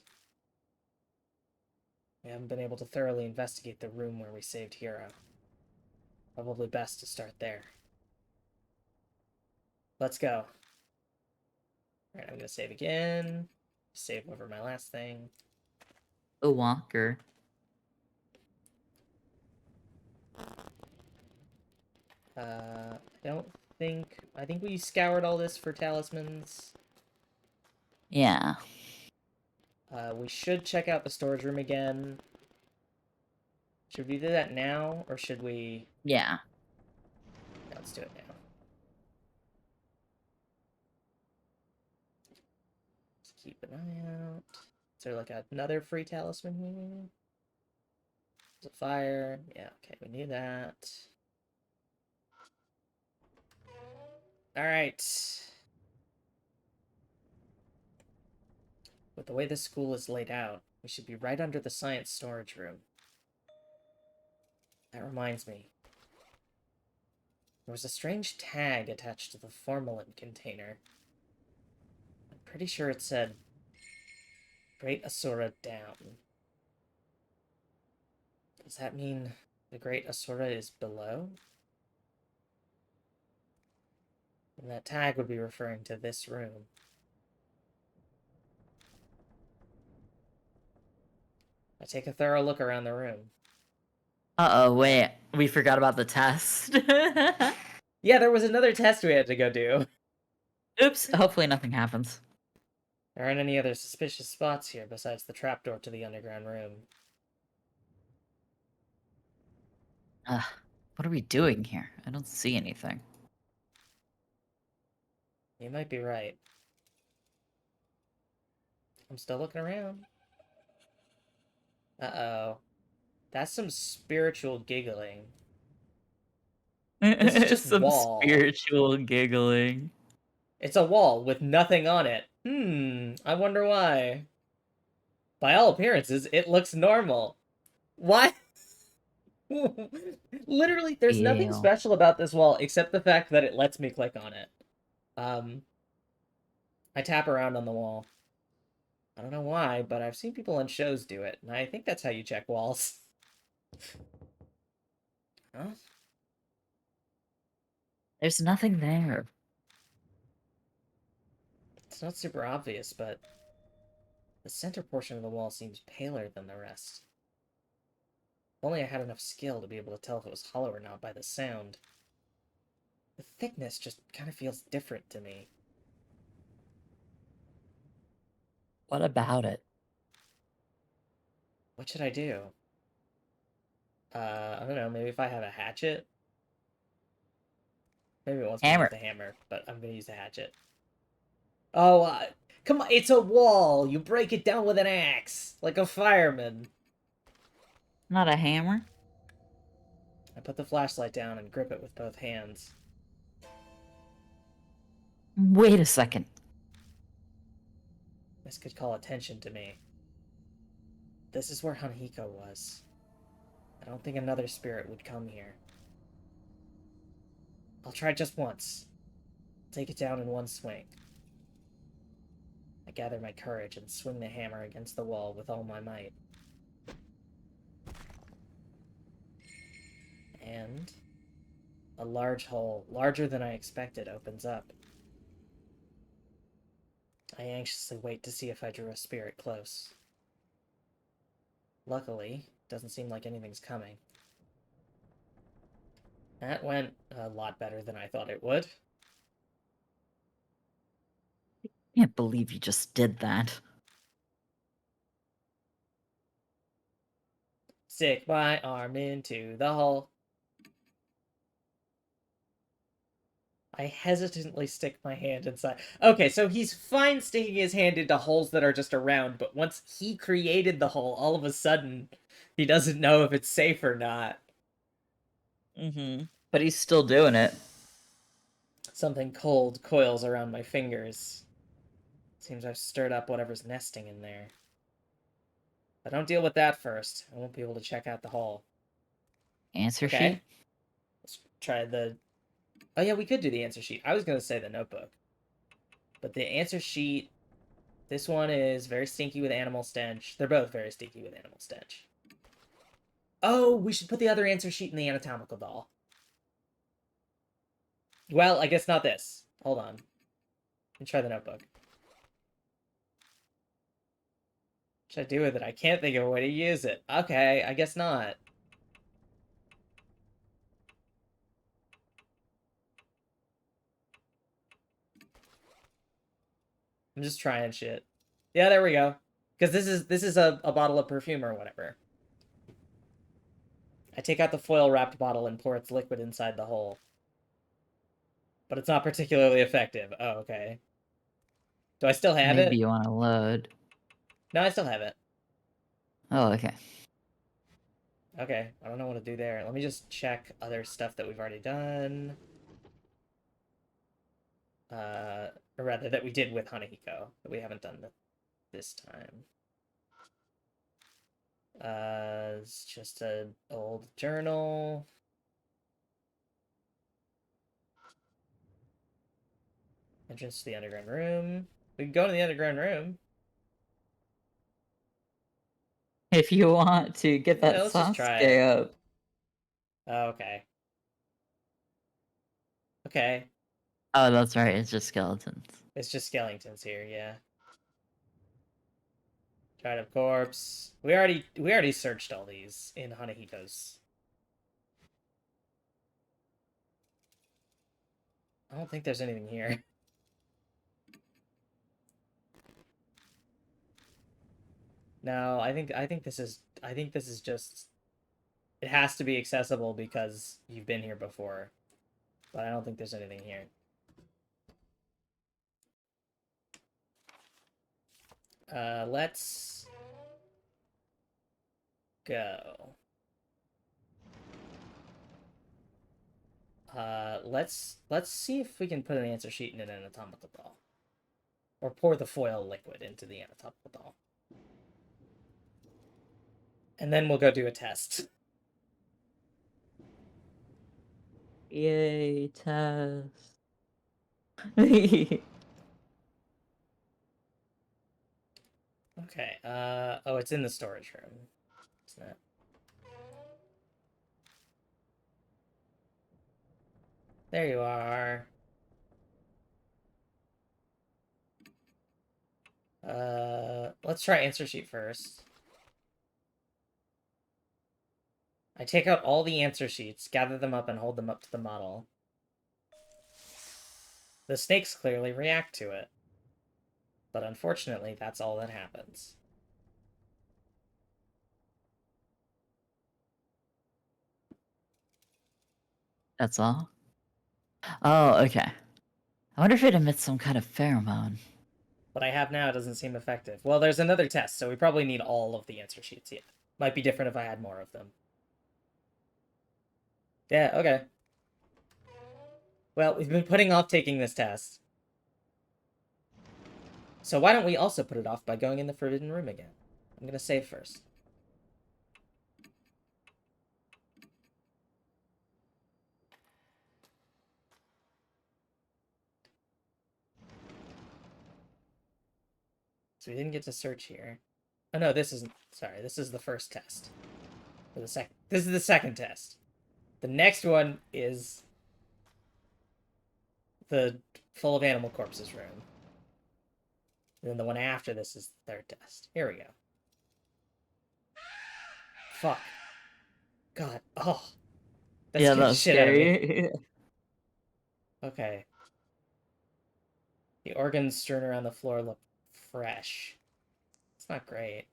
We haven't been able to thoroughly investigate the room where we saved Hiro. Probably best to start there. Let's go. Alright, I'm gonna save again. Save over my last thing. A walker. I don't think... I think we scoured all this for talismans. Yeah. We should check out the storage room again. Should we do that now, or should we... Yeah. Yeah, let's do it now. Let's keep an eye out. Is there like another free talisman here? There's a fire. Yeah, okay, we need that. Alright. With the way this school is laid out, we should be right under the science storage room. That reminds me. There was a strange tag attached to the formalin container. I'm pretty sure it said Great Asura down. Does that mean the Great Asura is below? And that tag would be referring to this room. I take a thorough look around the room. Uh-oh, wait. We forgot about the test. Yeah, there was another test we had to go do. Oops. Hopefully nothing happens. There aren't any other suspicious spots here besides the trapdoor to the underground room. What are we doing here? I don't see anything. You might be right. I'm still looking around. Uh-oh. That's some spiritual giggling. This is just Some wall. spiritual giggling. It's a wall with nothing on it. I wonder why. By all appearances, it looks normal. Why? Literally, there's nothing Ew. special about this wall except the fact that it lets me click on it. I tap around on the wall. I don't know why, but I've seen people on shows do it, and I think that's how you check walls. Huh? There's nothing there. It's not super obvious, but the center portion of the wall seems paler than the rest. If only I had enough skill to be able to tell if it was hollow or not by the sound. The thickness just kind of feels different to me. What about it? What should I do? I don't know, maybe if I have a hatchet? Maybe it wants me to use Hammer. the hammer, but I'm gonna use the hatchet. Oh, come on, it's a wall! You break it down with an axe, like a fireman. Not a hammer? I put the flashlight down and grip it with both hands. Wait a second. This could call attention to me. This is where Hanhiko was. I don't think another spirit would come here. I'll try just once. Take it down in one swing. I gather my courage and swing the hammer against the wall with all my might. And a large hole, larger than I expected, opens up. I anxiously wait to see if I drew a spirit close. Luckily, doesn't seem like anything's coming. That went a lot better than I thought it would. Can't believe you just did that. Stick my arm into the hole. I hesitantly stick my hand inside. Okay, so he's fine sticking his hand into holes that are just around, but once he created the hole, all of a sudden, he doesn't know if it's safe or not. But he's still doing it. Something cold coils around my fingers. Seems I've stirred up whatever's nesting in there. If I don't deal with that first, I won't be able to check out the hole. Answer Okay. sheet? Let's try the... Oh yeah, we could do the answer sheet. I was going to say the notebook. But the answer sheet... This one is very stinky with animal stench. They're both very stinky with animal stench. Oh, we should put the other answer sheet in the anatomical doll. Well, I guess not this. Hold on. Let me try the notebook. What should I do with it? I can't think of a way to use it. Okay, I guess not. I'm just trying shit. Yeah, there we go. Because this is a bottle of perfume or whatever. I take out the foil wrapped bottle and pour its liquid inside the hole. But it's not particularly effective. Oh, okay. Do I still have Maybe it? you want to load. No, I still have it. Oh, okay. Okay, I don't know what to do there. Let me just check other stuff that we've already done. Or rather, that we did with Hanahiko, that we haven't done this time. It's just an old journal. Entrance to the underground room. We can go to the underground room. If you want to get that Yeah, let's just try it. Sasuke up. Oh, okay. Okay. Oh, that's right. It's just skeletons. It's just skeletons here, yeah. Dried up corpse. We already searched all these in Hanahito's. I don't think there's anything here. No, I think this is just it has to be accessible because you've been here before. But I don't think there's anything here. Let's go. Let's see if we can put an answer sheet in an anatomical doll. Or pour the foil liquid into the anatomical doll. And then we'll go do a test. Yay, test. Okay, oh, it's in the storage room. It's not. There you are. Let's try answer sheet first. I take out all the answer sheets, gather them up, and hold them up to the model. The snakes clearly react to it. But unfortunately, that's all that happens. That's all? Oh, okay. I wonder if it emits some kind of pheromone. What I have now doesn't seem effective. Well, there's another test, so we probably need all of the answer sheets yet. Might be different if I had more of them. Yeah, okay. Well, we've been putting off taking this test. So why don't we also put it off by going in the forbidden room again? I'm gonna save first. So we didn't get to search here. Oh no, this isn't. Sorry, this is the first test. Or the second. This is the second test. The next one is the full of animal corpses room. And then the one after this is the third test. Here we go. Fuck. God. Oh. That Yeah, scared the that's shit out of me. scary. Okay. The organs strewn around the floor look fresh. It's not great.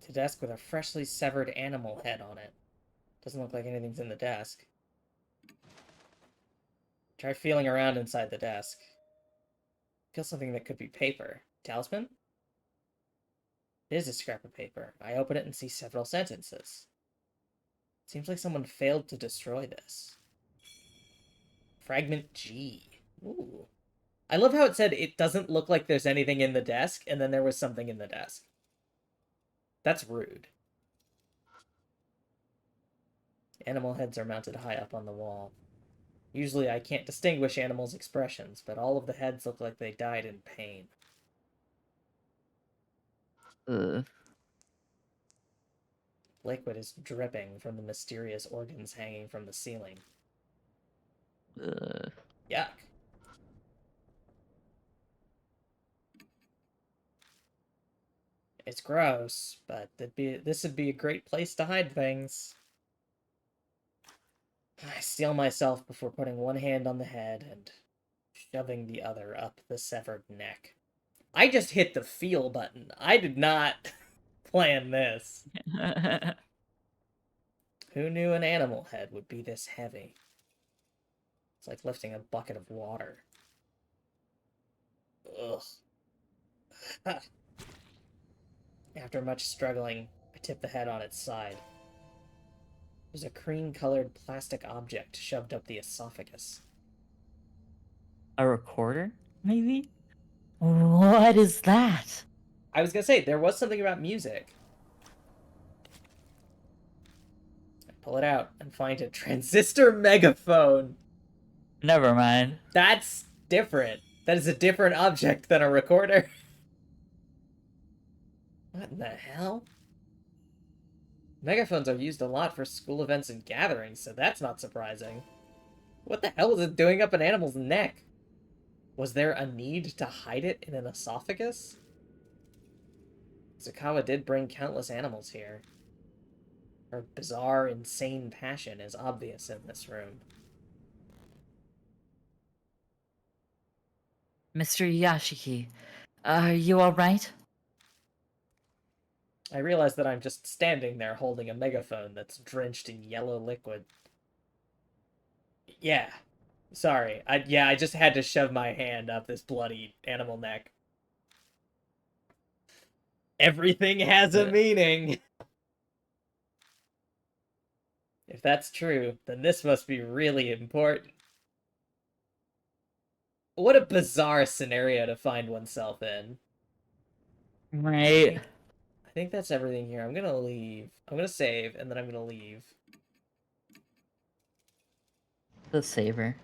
The desk with a freshly severed animal head on it. Doesn't look like anything's in the desk. Try feeling around inside the desk. Feel something that could be paper. Talisman? It is a scrap of paper. I open it and see several sentences. Seems like someone failed to destroy this. Fragment G. Ooh. I love how it said it doesn't look like there's anything in the desk, and then there was something in the desk. That's rude. Animal heads are mounted high up on the wall. Usually I can't distinguish animals' expressions, but all of the heads look like they died in pain. Ugh. Liquid is dripping from the mysterious organs hanging from the ceiling. Ugh. Yuck. It's gross, but this would be a great place to hide things. I steel myself before putting one hand on the head and shoving the other up the severed neck. I just hit the feel button. I did not plan this. Who knew an animal head would be this heavy? It's like lifting a bucket of water. Ugh. After much struggling, I tip the head on its side. There's a cream-colored plastic object shoved up the esophagus. A recorder, maybe? What is that? I was gonna say, there was something about music. I pull it out and find a transistor megaphone. Never mind. That's different. That is a different object than a recorder. What in the hell? Megaphones are used a lot for school events and gatherings, so that's not surprising. What the hell is it doing up an animal's neck? Was there a need to hide it in an esophagus? Zukawa did bring countless animals here. Her bizarre, insane passion is obvious in this room. Mr. Yashiki, are you alright? I realize that I'm just standing there holding a megaphone that's drenched in yellow liquid. Yeah. Sorry. I just had to shove my hand up this bloody animal neck. Everything has a meaning. If that's true, then this must be really important. What a bizarre scenario to find oneself in. Right. I think that's everything here. I'm gonna leave. I'm gonna save, and then I'm gonna leave. The saver.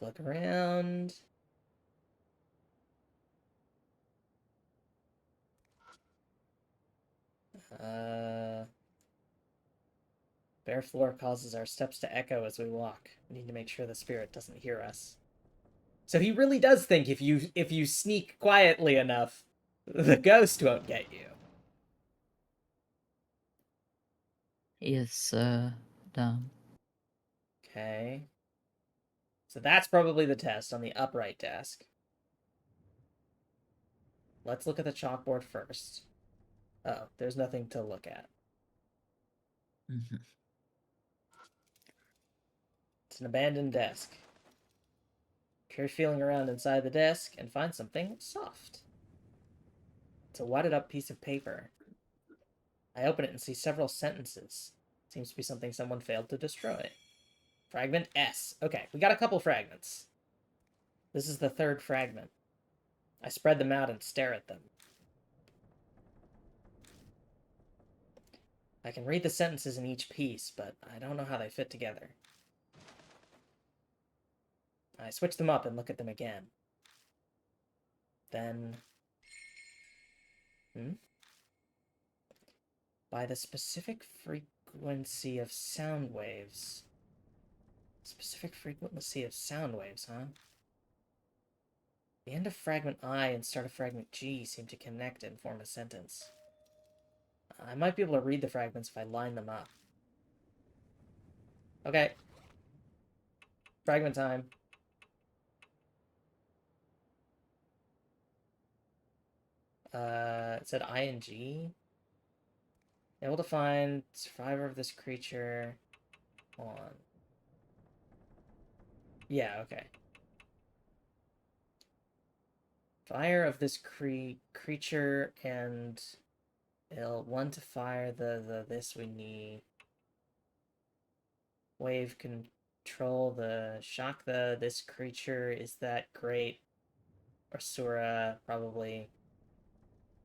Look around. Bare floor causes our steps to echo as we walk. We need to make sure the spirit doesn't hear us. So he really does think if you sneak quietly enough, the ghost won't get you. He is dumb. Okay. So that's probably the test on the upright desk. Let's look at the chalkboard first. Oh, there's nothing to look at. Mm-hmm. It's an abandoned desk. Try feeling around inside the desk and find something soft. It's a wadded up piece of paper. I open it and see several sentences. Seems to be something someone failed to destroy. Fragment S. Okay, we got a couple fragments. This is the third fragment. I spread them out and stare at them. I can read the sentences in each piece, but I don't know how they fit together. I switch them up and look at them again. Then... By the specific frequency of sound waves. Specific frequency of sound waves, huh? The end of fragment I and start of fragment G seem to connect and form a sentence. I might be able to read the fragments if I line them up. Okay. Fragment time. It said ing. Able to find survivor of this creature on. Yeah, okay. Fire of this creature and it'll one to fire the this we need. Wave control the shock the this creature. Is that great? Or Sura probably.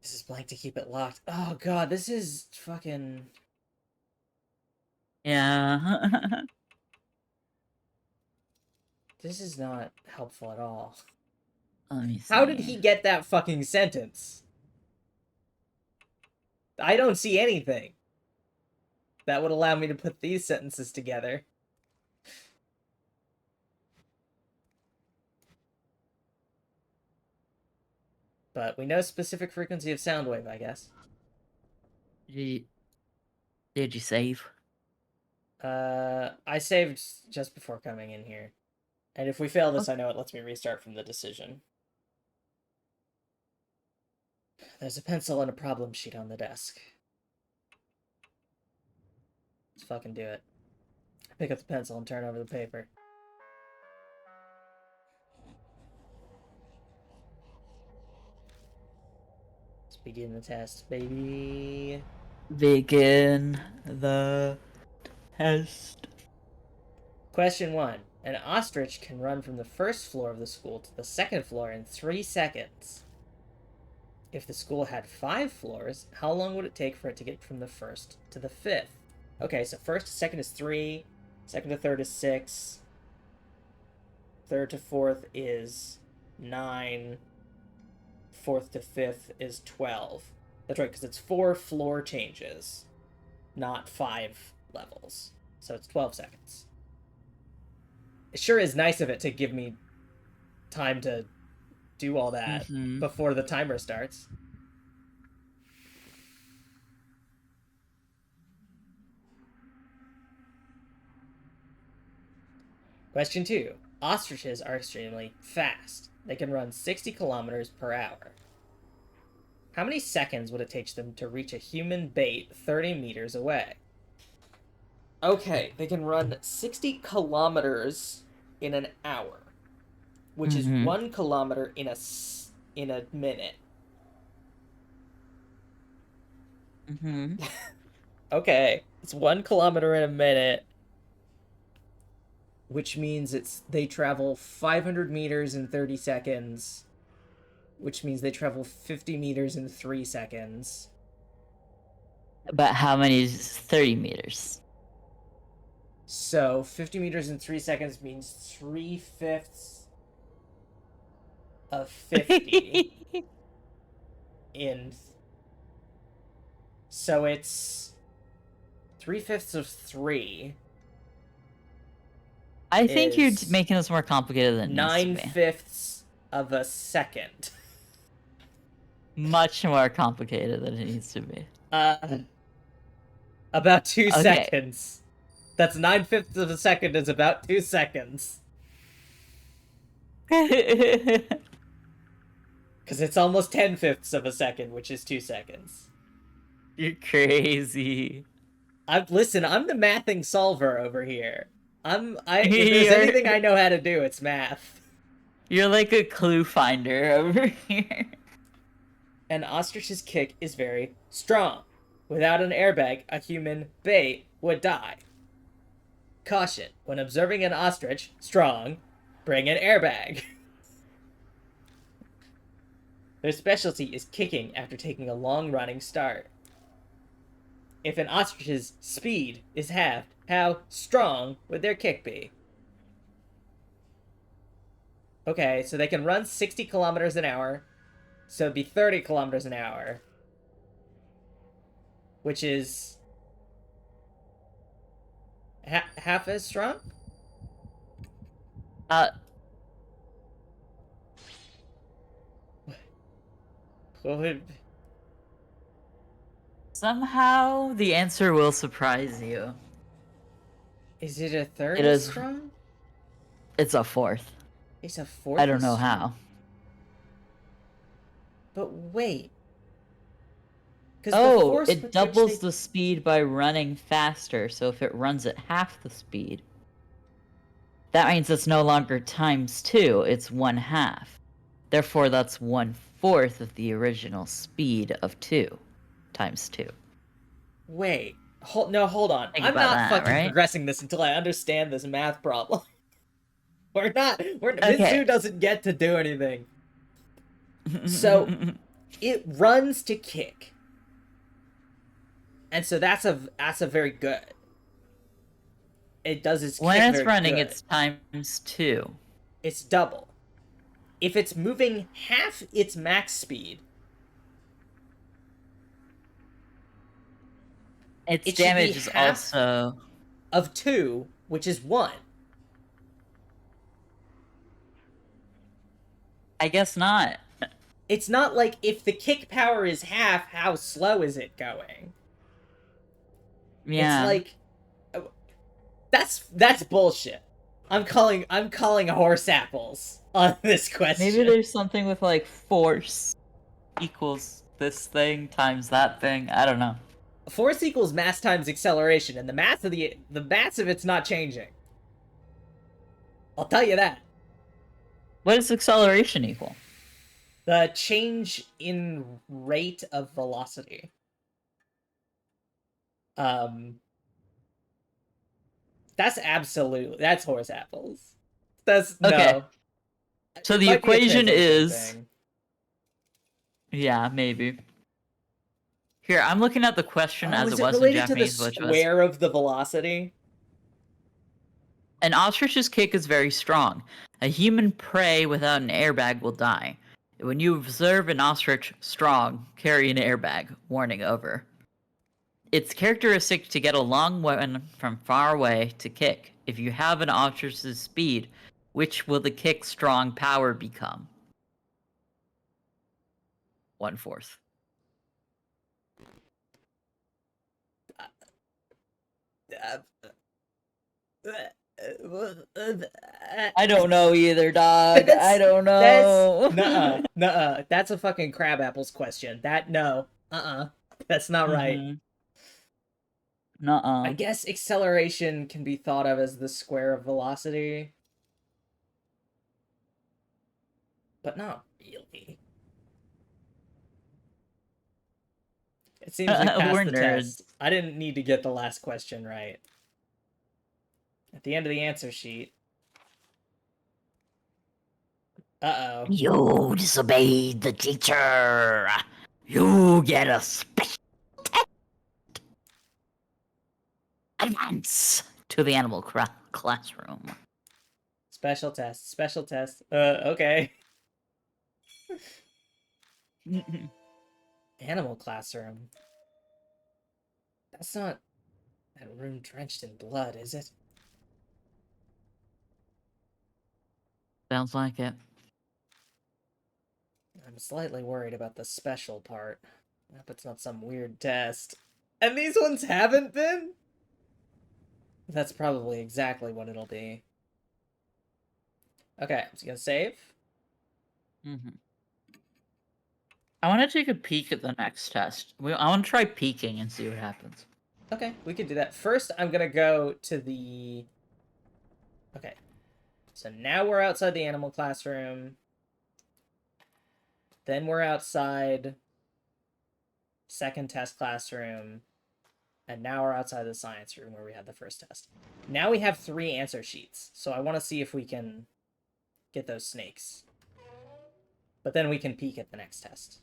This is blank to keep it locked. Oh god, this is fucking. Yeah. This is not helpful at all. Let me How did see. he get that fucking sentence? I don't see anything that would allow me to put these sentences together. But we know specific frequency of sound wave, I guess. Did you save? I saved just before coming in here. And if we fail this, Oh. I know it lets me restart from the decision. There's a pencil and a problem sheet on the desk. Let's fucking do it. I pick up the pencil and turn over the paper. Let's begin the test, baby. Begin the test. Question 1. An ostrich can run from the first floor of the school to the second floor in 3 seconds. If the school had 5 floors, how long would it take for it to get from the first to the fifth? Okay, so first to second is 3, second to third is 6, third to fourth is 9, fourth to fifth is 12. That's right, because it's 4 floor changes, not 5 levels. So it's 12 seconds. It sure is nice of it to give me time to do all that before the timer starts. Question 2. Ostriches are extremely fast. They can run 60 kilometers per hour. How many seconds would it take them to reach a human bait 30 meters away? Okay, they can run 60 kilometers in an hour, which is 1 kilometer in a minute. Okay, it's 1 kilometer in a minute, which means they travel 500 meters in 30 seconds, which means they travel 50 meters in 3 seconds. But how many is 30 meters? So 50 meters in 3 seconds means 3/5 of 50 in. So it's 3/5 of 3. I think you're making this more complicated than it needs to be. 9/5 of a second. Much more complicated than it needs to be. About 2 seconds. That's 9/5 of a second is about 2 seconds. Because it's almost 10/5 of a second, which is 2 seconds. You're crazy. Listen, I'm the mathing solver over here. If there's anything I know how to do, it's math. You're like a clue finder over here. An ostrich's kick is very strong. Without an airbag, a human bait would die. Caution: when observing an ostrich strong, bring an airbag. Their specialty is kicking after taking a long running start. If an ostrich's speed is halved, how strong would their kick be? Okay, so they can run 60 kilometers an hour, so it'd be 30 kilometers an hour, which is half as strong? What would... Somehow the answer will surprise you. Is it a third It as is... strong? It's a fourth. It's a fourth. I don't know how. But wait, Because the Oh, force it with which they... doubles the speed by running faster, so if it runs at half the speed, that means it's no longer times 2, it's 1/2. Therefore, that's 1/4 of the original speed of 2 times 2. Wait. Hold on. Think I'm about not that, fucking right? progressing this until I understand this math problem. We're not. Okay. Mizu doesn't get to do anything. So it runs to kick, and so that's a very good. It does its When kick it's very running, good. it's times 2. It's double. If it's moving half its max speed, Its it should be damage is half also... of 2, which is 1. I guess not. It's not like if the kick power is half, how slow is it going? It's Yeah. like that's bullshit. I'm calling horse apples on this Maybe question. there's something with like force equals this thing times that thing. I don't know. Force equals mass times acceleration, and the mass of it's not changing. I'll tell you that. What does acceleration equal? The change in rate of velocity. Um, that's horse apples. That's Okay. no. So It the might be a equation translation is... thing. Yeah, maybe. Here, I'm looking at the question Oh, as it is it was in related to the Japanese, which was... square of the velocity? An ostrich's kick is very strong. A human prey without an airbag will die. When you observe an ostrich strong, carry an airbag. Warning over. It's characteristic to get a long weapon from far away to kick. If you have an ostrich's speed, which will the kick strong power become? 1/4. Uh, I don't know either, dog. I That's don't that's know. nuh-uh. That's a fucking crab apples question. That no. That's not right. Mm-hmm. I Nuh-uh. guess acceleration can be thought of as the square of velocity, but not really. It seems we passed We're the nerds. test. I didn't need to get the last question right. At the end of the answer sheet. Uh-oh. You disobeyed the teacher. You get a special advance to the animal classroom. Special test. Special test. Okay. Animal classroom. That's not that room drenched in blood, is it? Sounds like it. I'm slightly worried about the special part. I hope it's not some weird test. And these ones haven't been? That's probably exactly what it'll be. Okay, I'm just gonna save. Mm-hmm. I want to take a peek at the next test. I want to try peeking and see what happens. Okay, we can do that. First, I'm gonna go to the... Okay. So now we're outside the animal classroom. Then we're outside second test classroom. And now we're outside the science room where we had the first test. Now we have 3 answer sheets. So I want to see if we can get those snakes. But then we can peek at the next test.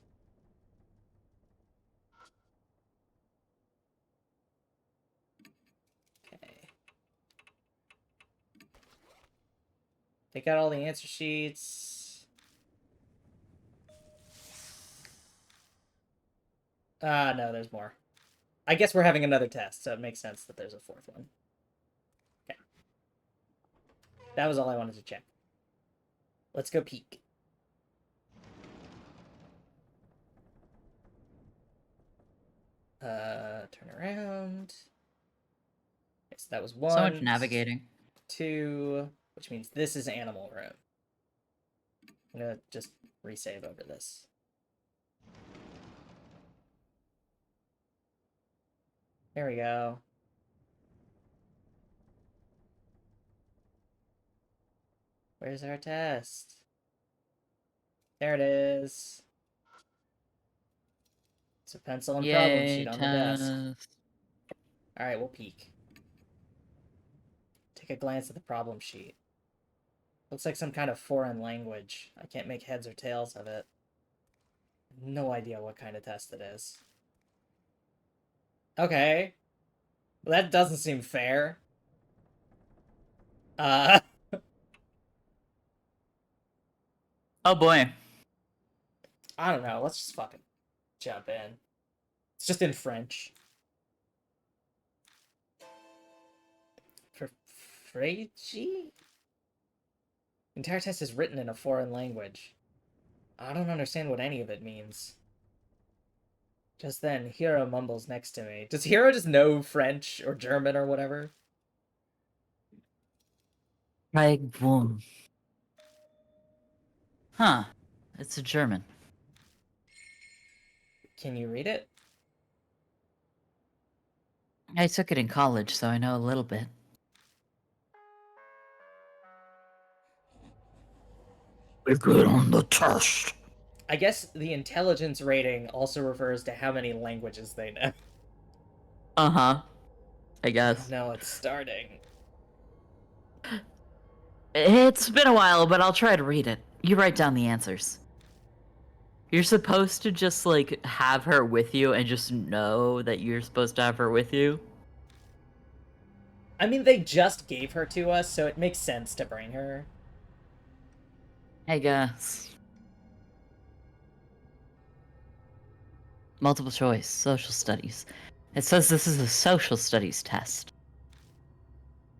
Okay. They got all the answer sheets. No, there's more. I guess we're having another test, so it makes sense that there's a 4th one. Okay. That was all I wanted to check. Let's go peek. Turn around. Okay, so that was So much 1, navigating. 2, which means this is animal room. I'm gonna just resave over this. There we go. Where's our test? There it is. It's a pencil and problem Yay, sheet on the desk. test. Alright, we'll peek. Take a glance at the problem sheet. Looks like some kind of foreign language. I can't make heads or tails of it. No idea what kind of test it is. Okay. Well, that doesn't seem fair. Uh, Oh boy. I don't know. Let's just fucking jump in. It's just in French. For Freiji? The entire test is written in a foreign language. I don't understand what any of it means. Just then, Hiro mumbles next to me. Does Hiro just know French or German or whatever? Like boom. Huh. It's a German. Can you read it? I took it in college, so I know a little bit. We're good on the test. I guess the intelligence rating also refers to how many languages they know. Uh-huh. I Oh guess. no, it's starting. It's been a while, but I'll try to read it. You write down the answers. You're supposed to just, like, have her with you and just know that you're supposed to have her with you. I mean, they just gave her to us, so it makes sense to bring her. I guess. Multiple choice, social studies. It says this is a social studies test.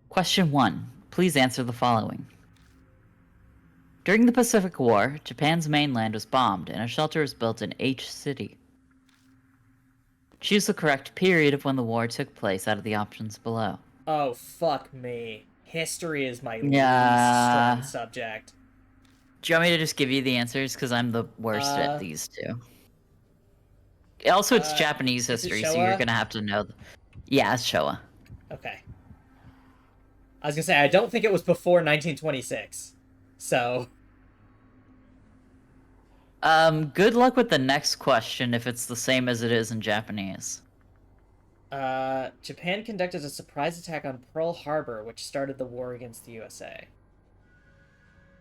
Question 1. Please answer the following. During the Pacific War, Japan's mainland was bombed and a shelter was built in H City. Choose the correct period of when the war took place out of the options below. Oh, fuck me. History is my least Yeah. strong subject. Do you want me to just give you the answers? Because I'm the worst at these two. Also, it's Japanese is it history, so you're Showa? going to have to know. Yeah, it's Showa. Okay. I was gonna say, I don't think it was before 1926. So... Good luck with the next question if it's the same as it is in Japanese. Japan conducted a surprise attack on Pearl Harbor, which started the war against the USA.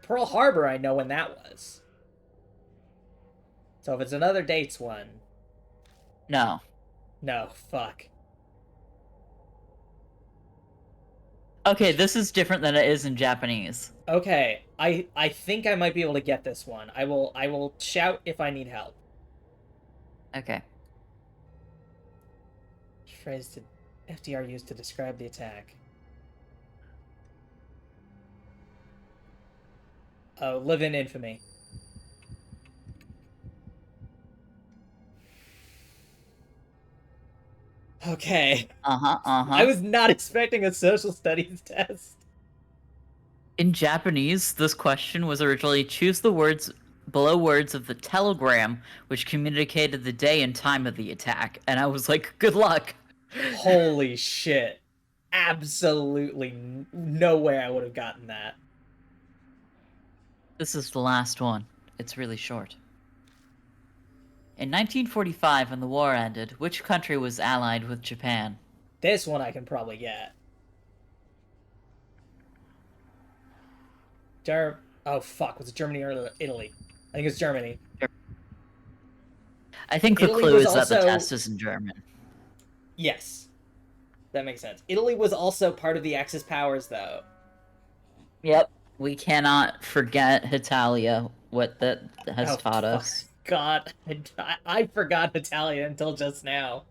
Pearl Harbor, I know when that was. So if it's another dates one... No. No, fuck. Okay, this is different than it is in Japanese. Okay, I think I might be able to get this one. I will shout if I need help. Okay. Which phrase did FDR use to describe the attack? Oh, live in infamy. Okay. Uh-huh, uh-huh. I was not expecting a social studies test. In Japanese, this question was originally choose the words below words of the telegram which communicated the day and time of the attack. And I was like, good luck. Holy shit. Absolutely no way I would have gotten that. This is the last one. It's really short. In 1945, when the war ended, which country was allied with Japan? This one I can probably get. Oh fuck, was it Germany or Italy? I think it's Germany. I think the Italy clue was is that the also- test is in German. Yes. That makes sense. Italy was also part of the Axis powers, though. Yep. We cannot forget Hitalia, what that has taught us. God, I forgot Italian until just now.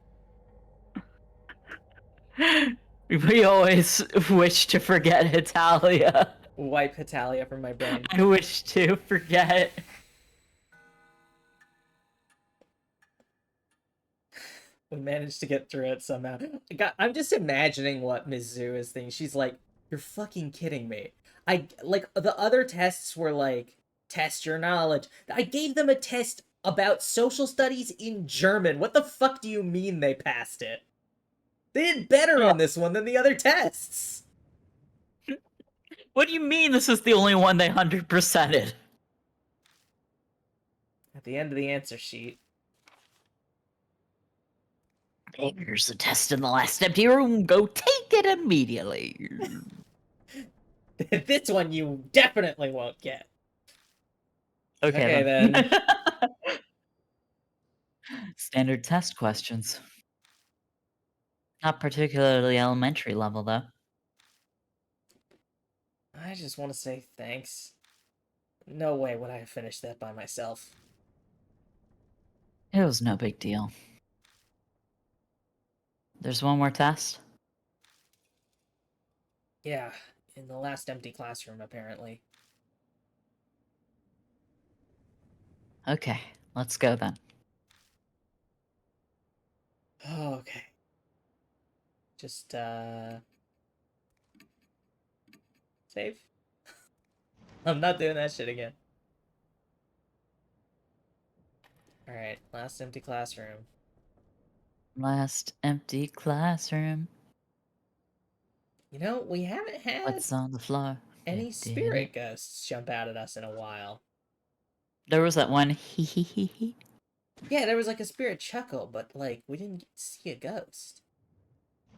We always wish to forget Hitalia. Wipe Italia from my brain. I wish to forget. We managed to get through it somehow. God, I'm just imagining what Mizu is thinking. She's like, "You're fucking kidding me." Like the other tests were like, "Test your knowledge." I gave them a test about social studies in German. What the fuck do you mean they passed it? They did better Oh. on this one than the other tests. What do you mean this is the only one they 100%ed? At the end of the answer sheet. Here's the test in the last empty room. Go take it immediately. This one you definitely won't get. Okay, then. Standard test questions. Not particularly elementary level, though. I just want to say thanks. No way would I have finished that by myself. It was no big deal. There's one more test? Yeah, in the last empty classroom, apparently. Okay, let's go then. Okay. Just, save? I'm not doing that shit again. Alright, last empty classroom. Last empty classroom. You know, we haven't had What's on the floor? any spirit ghosts jump out at us in a while. There was that one hee hee hee hee. Yeah, there was like a spirit chuckle, but like we didn't see a ghost.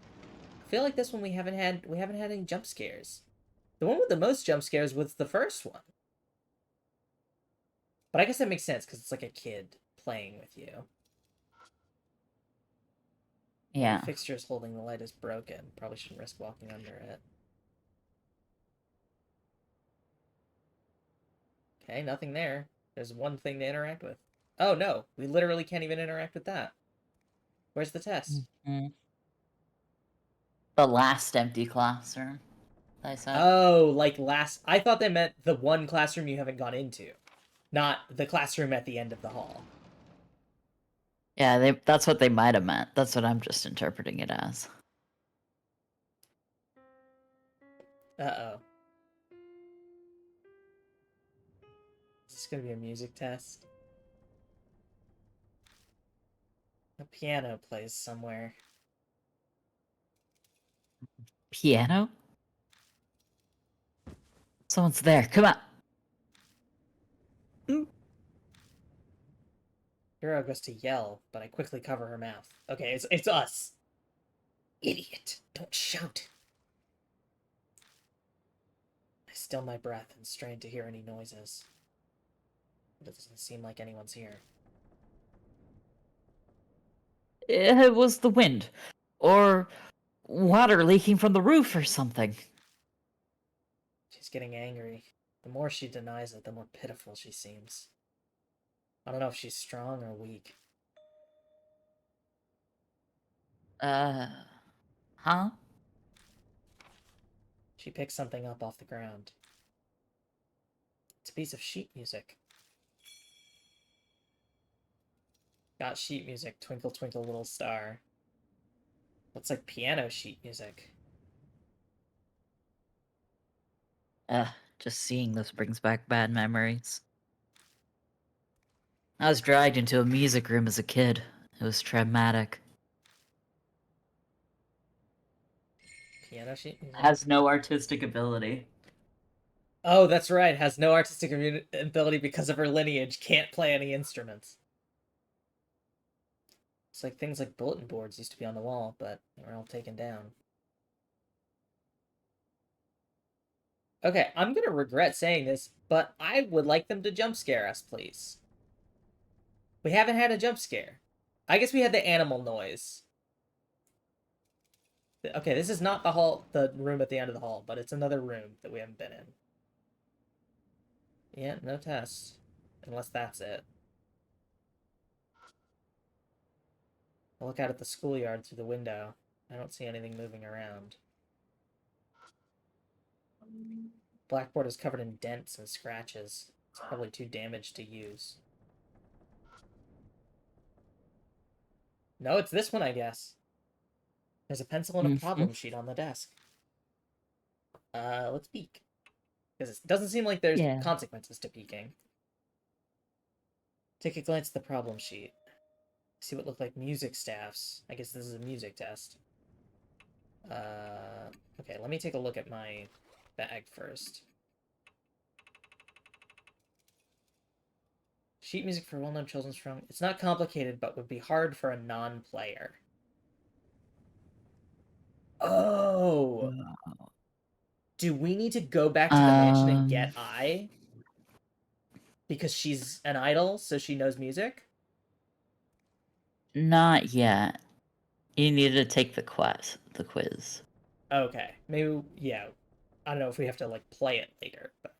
I feel like this one we haven't had any jump scares. The one with the most jump scares was the first one. But I guess that makes sense because it's like a kid playing with you. Yeah. The fixtures holding the light is broken. Probably shouldn't risk walking under it. Okay, nothing there. There's one thing to interact with. Oh no, we literally can't even interact with that. Where's the test? Mm-hmm. The last empty classroom, I said. Oh, like last... I thought they meant the one classroom you haven't gone into. Not the classroom at the end of the hall. Yeah, that's what they might have meant. That's what I'm just interpreting it as. Uh-oh. Is this gonna be a music test? A piano plays somewhere. Piano? Someone's there. Come on. Hero goes to yell, but I quickly cover her mouth. Okay, it's us. Idiot! Don't shout! I still my breath and strain to hear any noises. But it doesn't seem like anyone's here. It was the wind. Or water leaking from the roof or something. She's getting angry. The more she denies it, the more pitiful she seems. I don't know if she's strong or weak. Huh? She picks something up off the ground. It's a piece of sheet music. Got sheet music, Twinkle Twinkle Little Star. Looks like piano sheet music. Just seeing this brings back bad memories. I was dragged into a music room as a kid. It was traumatic. Piano sheet music? Has no artistic ability. Oh, that's right. Has no artistic ability because of her lineage. Can't play any instruments. It's like things like bulletin boards used to be on the wall, but they were all taken down. Okay, I'm gonna regret saying this, but I would like them to jump scare us, please. We haven't had a jump scare. I guess we had the animal noise. Okay, this is not the room at the end of the hall, but it's another room that we haven't been in. Yeah, no tests. Unless that's it. I look out at the schoolyard through the window. I don't see anything moving around. Blackboard is covered in dents and scratches. It's probably too damaged to use. No, it's this one, I guess. There's a pencil and a problem sheet on the desk. Let's peek. Because it doesn't seem like there's consequences to peeking. Take a glance at the problem sheet. See what look like music staffs. I guess this is a music test. Okay, let me take a look at my bag first. Sheet music for well-known children's film. It's not complicated, but would be hard for a non-player. Oh! Do we need to go back to the mansion and get I? Because she's an idol, so she knows music? Not yet. You need to take the quiz. Okay. Maybe, yeah. I don't know if we have to, like, play it later, but...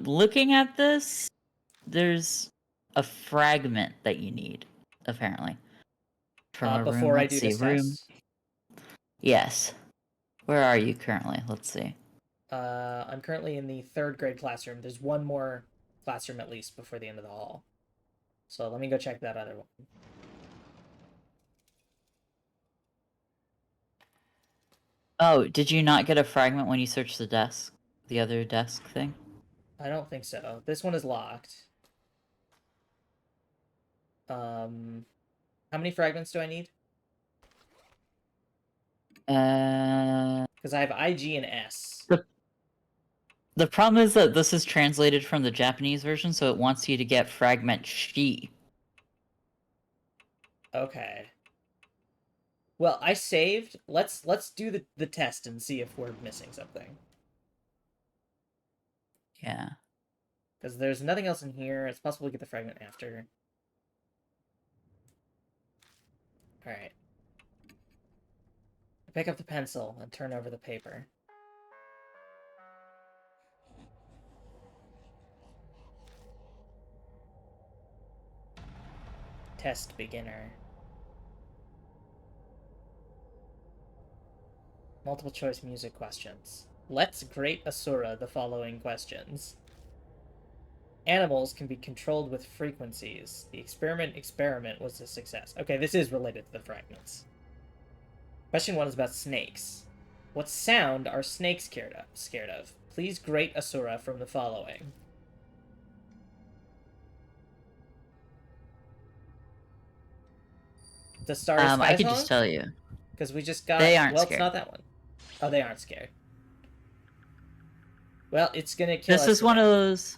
Looking at this, there's a fragment that you need, apparently. From a room. Before I Let's do see. this Room. test? Yes. Where are you currently? Let's see. I'm currently in the 3rd grade classroom. There's one more classroom at least before the end of the hall. So let me go check that other one. Oh, did you not get a fragment when you searched the desk? The other desk thing? I don't think so. This one is locked. How many fragments do I need? Because I have I, G, and S. The problem is that this is translated from the Japanese version, so it wants you to get fragment she. Okay. Well, I saved. Let's do the test and see if we're missing something. Yeah. Because there's nothing else in here. It's possible to get the fragment after. Alright. I pick up the pencil and turn over the paper. Test beginner. Multiple choice music questions. Let's grade Asura the following questions. Animals can be controlled with frequencies. The experiment was a success. Okay, this is related to the fragments. Question 1 is about snakes. What sound are snakes scared of? Please grade Asura from the following. The Starry Sky I could song? just tell you. Because we just got... They aren't well, scared. it's not that one. Oh, they aren't scared. Well, it's gonna kill us. This is one of those...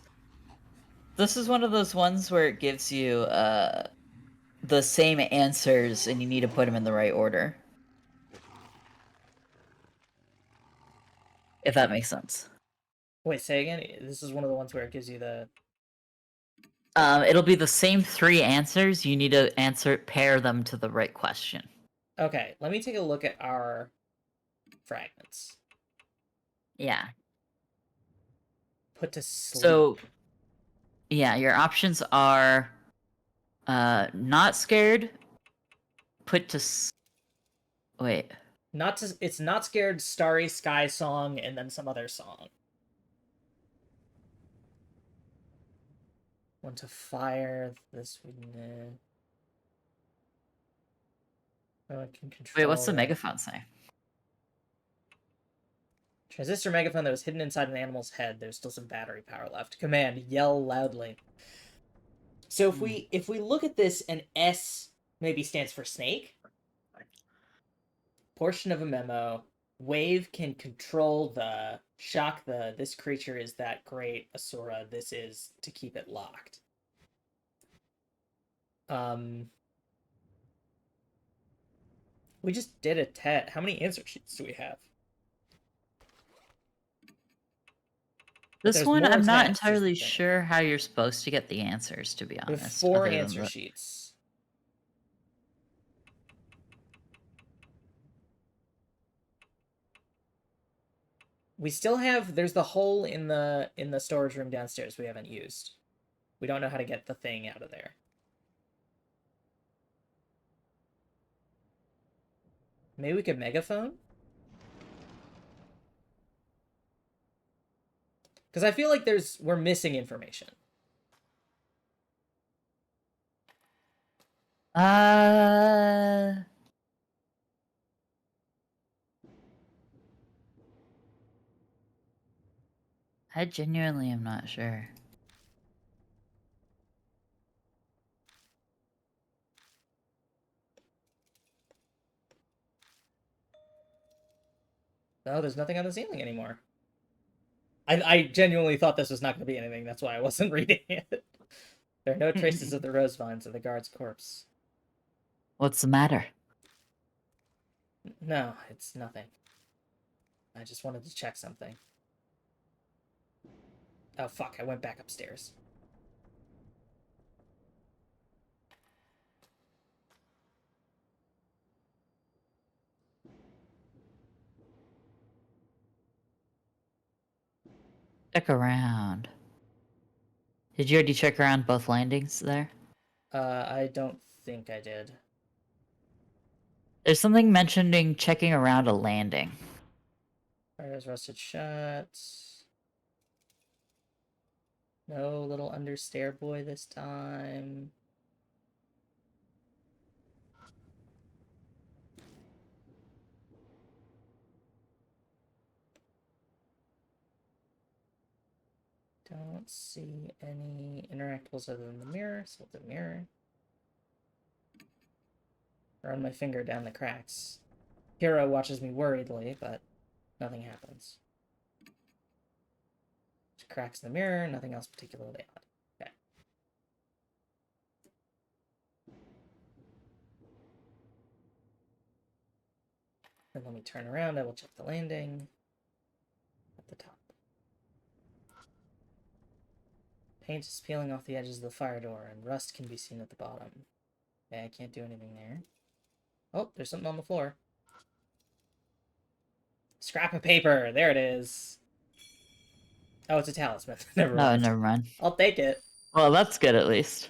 This is one of those ones where it gives you, the same answers, and you need to put them in the right order. If that makes sense. Wait, say again? This is one of the ones where it gives you the... It'll be the same 3 answers. You need to pair them to the right question. Okay, let me take a look at our fragments. Yeah. Put to sleep. So, yeah, your options are not scared, put to wait. It's not scared, Starry Sky song, and then some other song. One to fire. This we oh, I can control. Wait, what's the megaphone say? Transistor megaphone that was hidden inside an animal's head. There's still some battery power left. Command: yell loudly. So if we look at this, and S maybe stands for snake. Portion of a memo. Wave can control the shock the this creature is that great, Asura. This is to keep it locked. We just did a test. How many answer sheets do we have? This one, I'm not entirely sure how you're supposed to get the answers, to be honest. With 4 answer sheets. We still have... there's the hole in the storage room downstairs we haven't used. We don't know how to get the thing out of there. Maybe we could megaphone? Because I feel like we're missing information. I genuinely am not sure. No, there's nothing on the ceiling anymore. I genuinely thought this was not going to be anything. That's why I wasn't reading it. There are no traces of the rose vines of the guard's corpse. What's the matter? No, it's nothing. I just wanted to check something. Oh, fuck. I went back upstairs. Check around. Did you already check around both landings there? I don't think I did. There's something mentioning checking around a landing. Fire's rusted shut. No little understair boy this time. Don't see any interactables other than the mirror, so the mirror. Run my finger down the cracks. Hero watches me worriedly, but nothing happens. Just cracks in the mirror, nothing else particularly odd. Okay. Then let me turn around, I will check the landing. At the top. Paint is peeling off the edges of the fire door, and rust can be seen at the bottom. Okay, I can't do anything there. Oh, there's something on the floor. Scrap of paper! There it is! Oh, it's a talisman. Never No, mind. never mind. I'll take it. Well, that's good at least.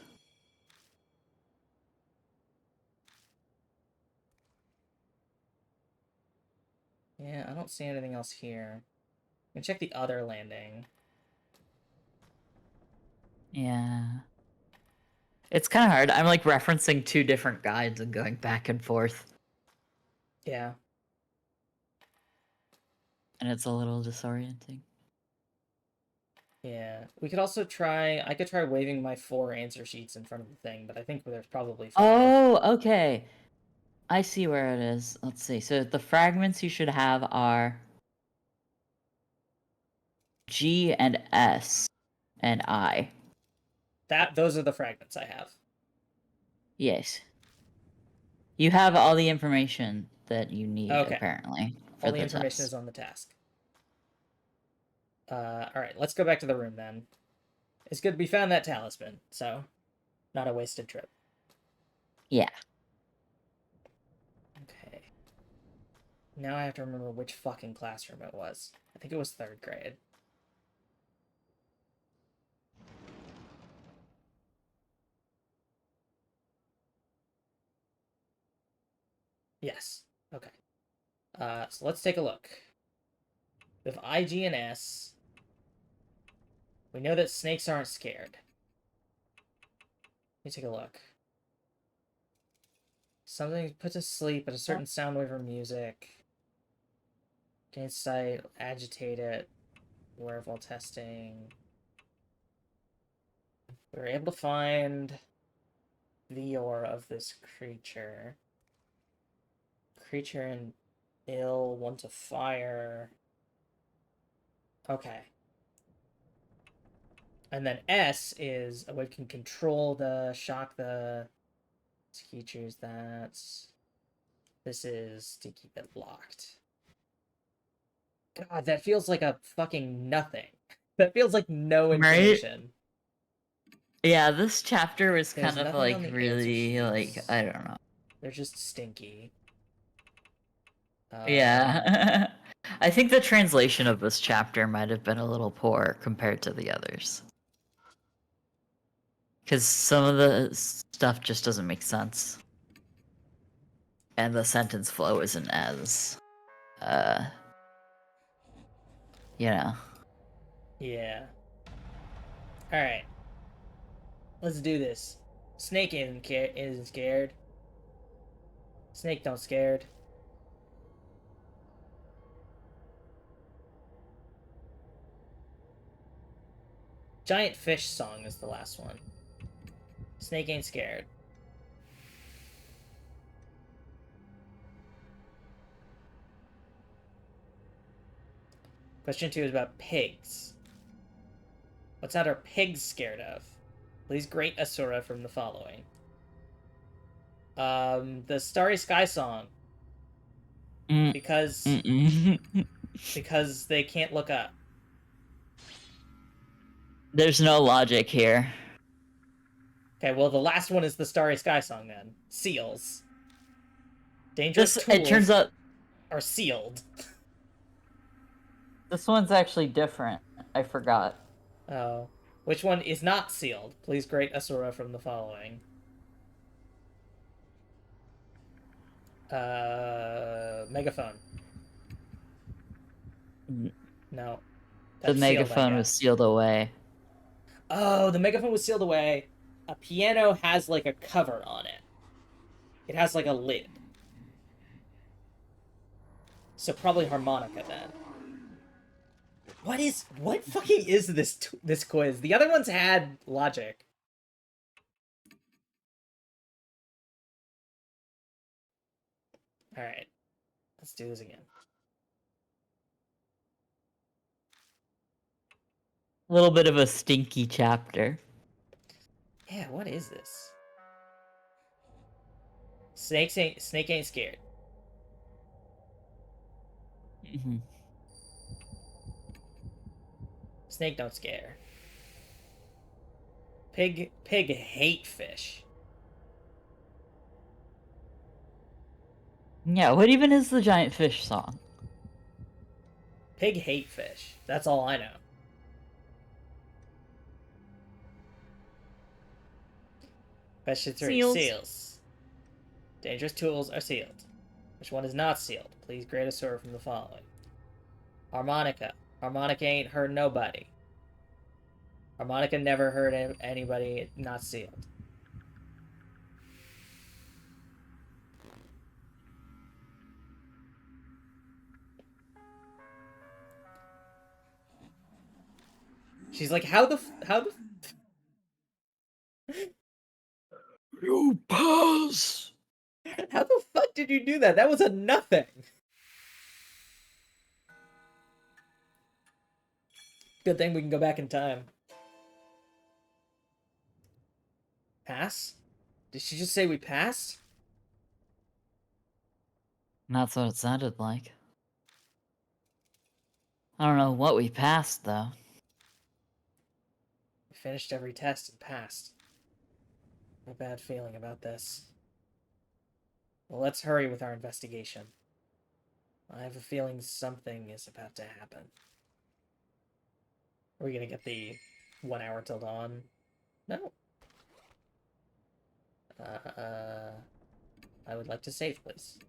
Yeah, I don't see anything else here. I can check the other landing. Yeah. It's kind of hard. I'm like referencing two different guides and going back and forth. Yeah. And it's a little disorienting. Yeah. We could also try... I could try waving my 4 answer sheets in front of the thing, but I think there's probably 5. Oh, okay. I see where it is. Let's see. So the fragments you should have are G and S and I. Those are the fragments I have. Yes. You have all the information that you need, Okay. apparently, for All the the information test. is on the task. Alright, let's go back to the room then. It's good we found that talisman, so not a wasted trip. Yeah. Okay. Now I have to remember which fucking classroom it was. I think it was 3rd grade. Yes. Okay. So let's take a look. With I, G, and S, we know that snakes aren't scared. Let me take a look. Something put to sleep at a certain sound wave or music. Gain sight, agitate it, aware while testing. We were able to find the aura of this creature. Creature in ill, one to fire. Okay. And then S is a way can control the shock the creatures that. This is to keep it locked. God, that feels like a fucking nothing. That feels like no Right? information. Yeah, this chapter was There's kind of nothing like on the answer really like sheets. I don't know. They're just stinky. Yeah. I think the translation of this chapter might have been a little poor compared to the others. Because some of the stuff just doesn't make sense. And the sentence flow isn't as, uh, you know. Yeah. Alright. Let's do this. Snake isn't scared. Snake don't scared. Giant fish song is the last one. Snake ain't scared. Question 2 is about pigs. What sound are pigs scared of? Please grade Asura from the following. The Starry Sky song. Mm, Because mm-mm. because they can't look up. There's no logic here. Okay, well the last one is the Starry Sky song then. Seals. Dangerous It turns tools out are sealed. this one's actually different. I forgot. Oh. Which one is not sealed? Please grade Asura from the following. Megaphone. No. The That's sealed, I megaphone was guess. sealed away. Oh, the megaphone was sealed away. A piano has like a cover on it. It has like a lid. So probably harmonica then. What fucking is this quiz? The other ones had logic. All right. Let's do this again. A little bit of a stinky chapter. Yeah, what is this? Snake ain't scared. Mm-hmm. Snake don't scare. Pig hate fish. Yeah, what even is the giant fish song? Pig hate fish. That's all I know. Question 3. Seals. Seals. Dangerous tools are sealed. Which one is not sealed? Please grade a sort from the following. Harmonica. Harmonica ain't hurt nobody. Harmonica never hurt anybody, not sealed. She's like, how the You pass. how the fuck did you do that? That was a nothing. Good thing we can go back in time. Pass? Did she just say we passed? That's what it sounded like. I don't know what we passed, though. We finished every test and passed. No bad feeling about this. Well, let's hurry with our investigation. I have a feeling something is about to happen. Are we gonna get the 1 hour till dawn? No. I would like to save, please.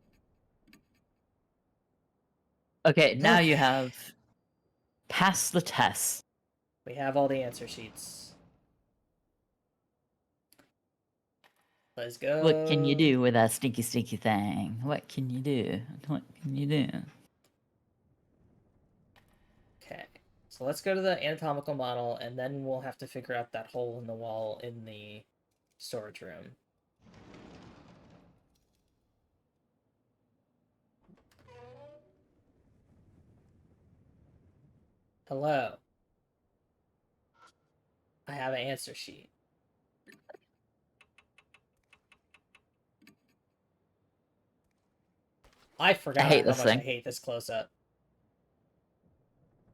Okay, now you Okay. have passed the test. We have all the answer sheets. Let's go. What can you do with that stinky, stinky thing? What can you do? What can you do? Okay. So let's go to the anatomical model, and then we'll have to figure out that hole in the wall in the storage room. Hello. I have an answer sheet. I I forgot hate how this much I thing. hate this close-up.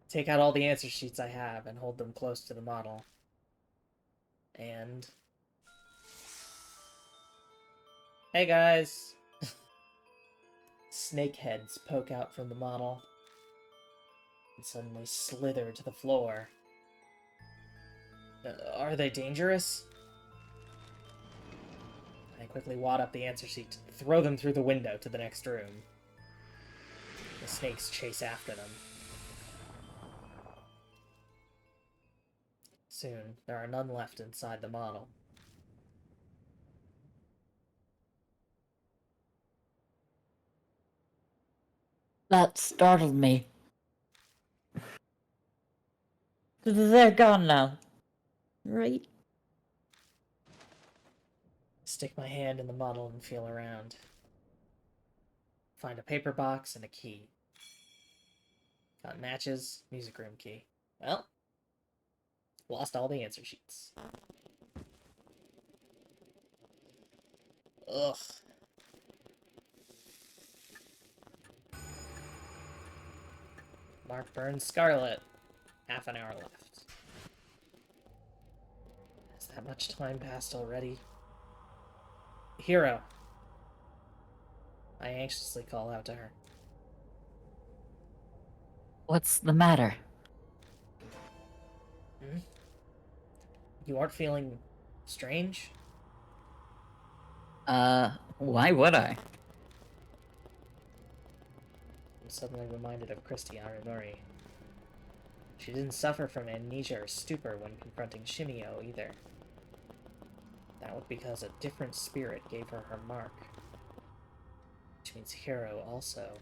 Take out all the answer sheets I have and hold them close to the model. And... Hey guys! Snake heads poke out from the model and suddenly slither to the floor. Are they dangerous? I quickly wad up the answer sheet, throw them through the window to the next room. The snakes chase after them. Soon, there are none left inside the model. That startled me. They're gone now. Right? Stick my hand in the model and feel around. Find a paper box and a key. Got matches, music room key. Well, lost all the answer sheets. Ugh. Mark Burns Scarlet. Half an hour left. Has that much time passed already? Hero. I anxiously call out to her. What's the matter? Hmm? You aren't feeling strange? Why would I? I'm suddenly reminded of Christy Arimori. She didn't suffer from amnesia or stupor when confronting Shimio either. That was because a different spirit gave her her mark. Which means Hero also.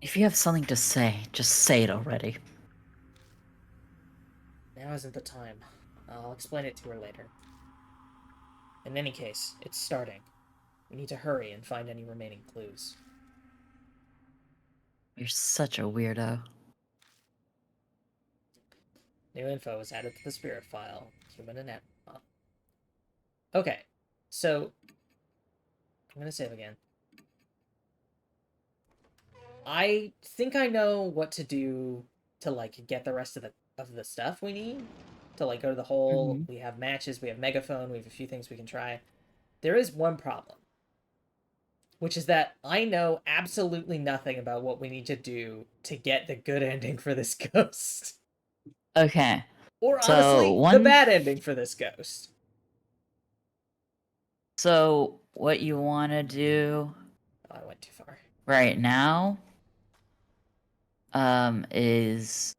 If you have something to say, just say it already. Now isn't the time. I'll explain it to her later. In any case, it's starting. We need to hurry and find any remaining clues. You're such a weirdo. New info is added to the spirit file. Human and animal. Okay, so I'm gonna save again. I think I know what to do to like get the rest of the stuff we need to like go to the hole. We have matches, we have megaphone, we have a few things we can try. There is one problem, which is that I know absolutely nothing about what we need to do to get the good ending for this ghost. Okay. Or So honestly, the bad ending for this ghost. So what you want to do Oh, I went too far. right now is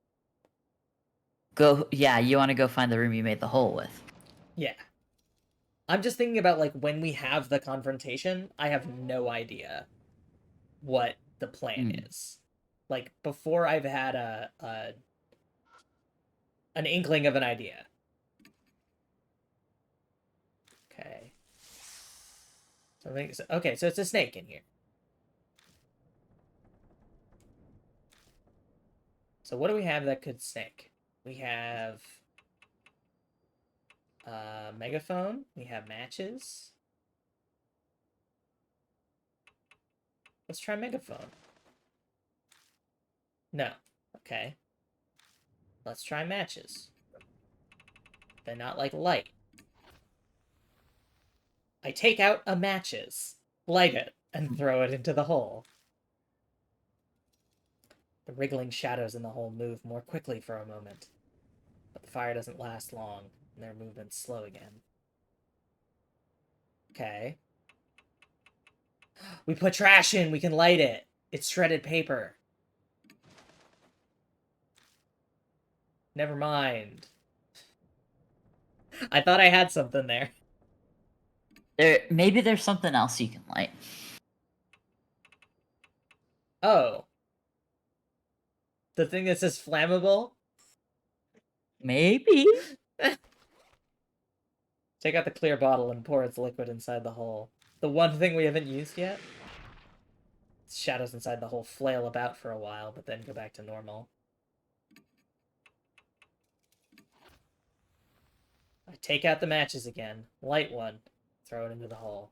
go you want to go find the room you made the hole with. Yeah. I'm just thinking about like when we have the confrontation, I have no idea what the plan is. Like before I've had a an inkling of an idea. Okay. Okay, so it's a snake in here. So what do we have that could snake? We have megaphone, we have matches. Let's try megaphone. No. Okay. Let's try matches. They're not like light. I take out a matches, light it, and throw it into the hole. The wriggling shadows in the hole move more quickly for a moment, but the fire doesn't last long, and their movements slow again. Okay. We put trash in, we can light it. It's shredded paper. Never mind. I thought I had something there. Maybe there's something else you can light. Oh. The thing that says flammable? Maybe. Take out the clear bottle and pour its liquid inside the hole. The one thing we haven't used yet? Shadows inside the hole flail about for a while, but then go back to normal. I take out the matches again, light one, throw it into the hole.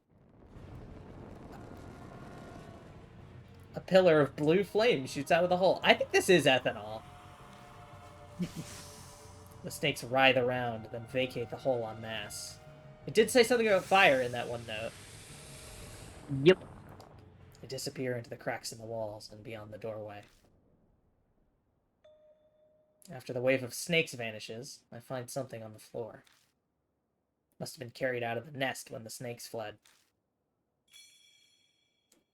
A pillar of blue flame shoots out of the hole. I think this is ethanol. The snakes writhe around, then vacate the hole en masse. It did say something about fire in that one note. Yep. They disappear into the cracks in the walls and beyond the doorway. After the wave of snakes vanishes, I find something on the floor. Must have been carried out of the nest when the snakes fled.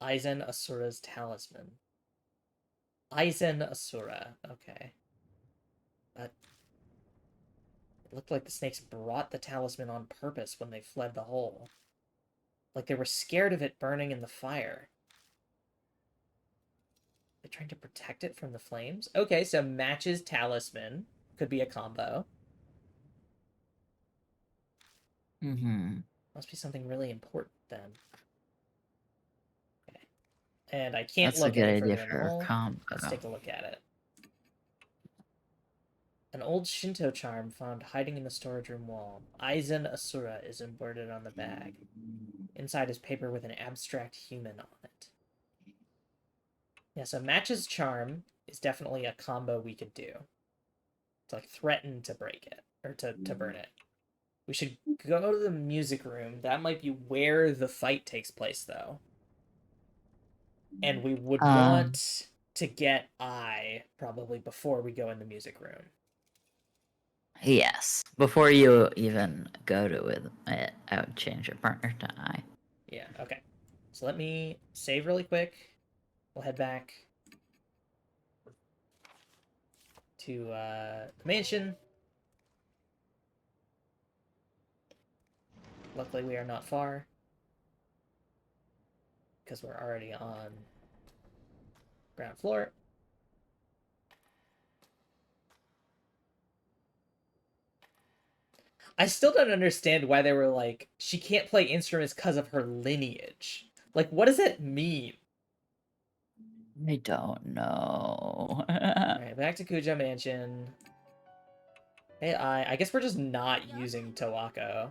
Aizen Asura's talisman. Aizen Asura. Okay. But it looked like the snakes brought the talisman on purpose when they fled the hole. Like they were scared of it burning in the fire. They're trying to protect it from the flames? Okay, so matches talisman. Could be a combo. Must be something really important then. Okay. And I can't That's a look good any idea further in the for a hole. combo. Let's take a look at it. An old Shinto charm found hiding in the storage room wall. Aizen Asura is embroidered on the bag. Inside is paper with an abstract human on it. Yeah, so Match's charm is definitely a combo we could do. To like threaten to break it or to burn it. We should go to the music room. That might be where the fight takes place, though. And we would want to get I probably before we go in the music room. Yes, before you even go to it, I would change your partner to I. Yeah, okay. So let me save really quick. We'll head back to the mansion. Luckily, we are not far because we're already on ground floor. I still don't understand why they were like, she can't play instruments because of her lineage. Like, what does that mean? I don't know. Alright, back to Kuja Mansion. Hey, I guess we're just not using Tawako.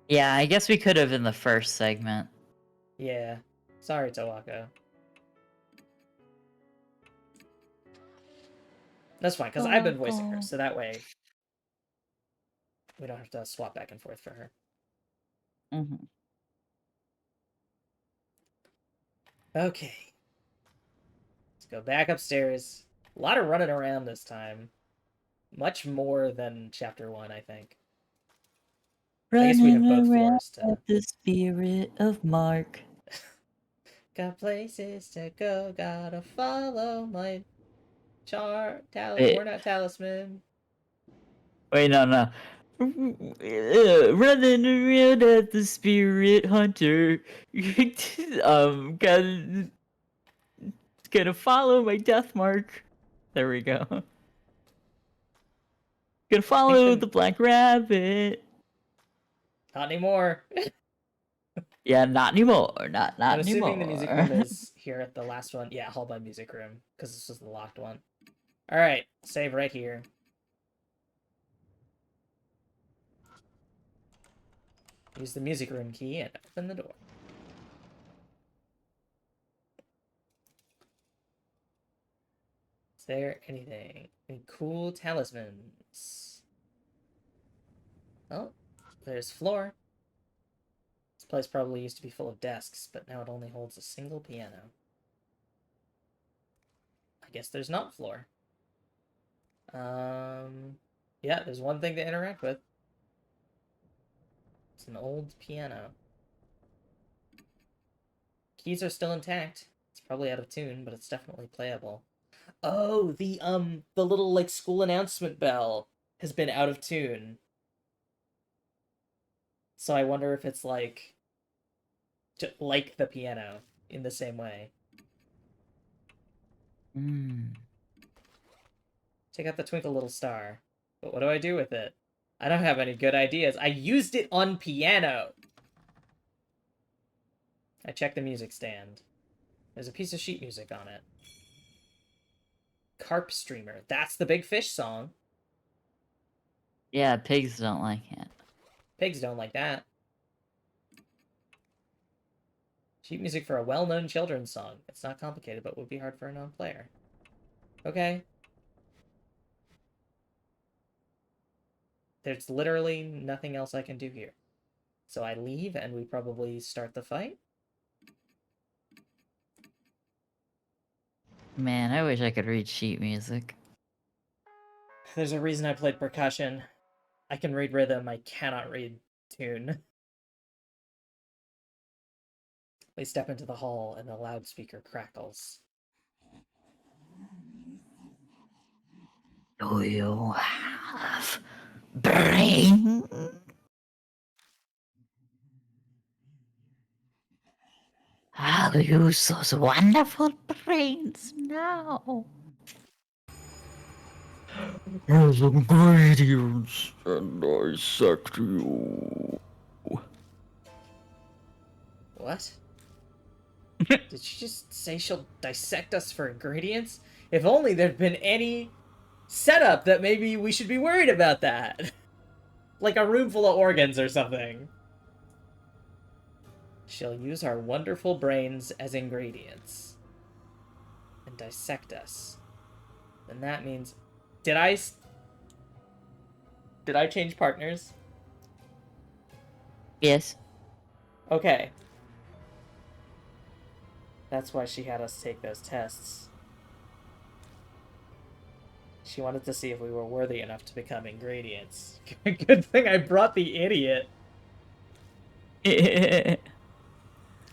Yeah, I guess we could have in the first segment. Yeah. Sorry, Tawako. That's fine, because I've been voicing her, so that way we don't have to swap back and forth for her. Mm-hmm. Okay. Let's go back upstairs. A lot of running around this time. Much more than Chapter 1, I think. I guess we have both floors to... the spirit of Mark. Got places to go, gotta follow my worn out talisman. Wait, no. Running around at the spirit hunter. Gonna follow my death mark. There we go. Gonna follow the black rabbit. Not anymore. Yeah, not anymore. Not I'm anymore. assuming the music room is here at the last one. Yeah, hold by music room, because this was the locked one. Alright, save right here. Use the music room key and open the door. Is there anything? Any cool talismans? Oh, there's floor. This place probably used to be full of desks, but now it only holds a single piano. I guess there's not floor. Yeah, there's one thing to interact with. It's an old piano. Keys are still intact. It's probably out of tune, but it's definitely playable. Oh, the little, like, school announcement bell has been out of tune. So I wonder if it's, like the piano in the same way. Check out the twinkle little star. But what do I do with it? I don't have any good ideas. I used it on piano! I checked the music stand. There's a piece of sheet music on it. Carp Streamer. That's the Big Fish song. Yeah, pigs don't like it. Pigs don't like that. Sheet music for a well-known children's song. It's not complicated, but would be hard for a non-player. Okay. There's literally nothing else I can do here. So I leave, and we probably start the fight. Man, I wish I could read sheet music. There's a reason I played percussion. I can read rhythm, I cannot read tune. We step into the hall, and the loudspeaker crackles. Do you have brain? I'll use those wonderful brains now. Here's ingredients, and I dissect you. What? Did she just say she'll dissect us for ingredients? If only there'd been any setup that maybe we should be worried about that. Like a room full of organs or something. She'll use our wonderful brains as ingredients. And dissect us. Then that means... Did I change partners? Yes. Okay. That's why she had us take those tests. She wanted to see if we were worthy enough to become ingredients. Good thing I brought the idiot.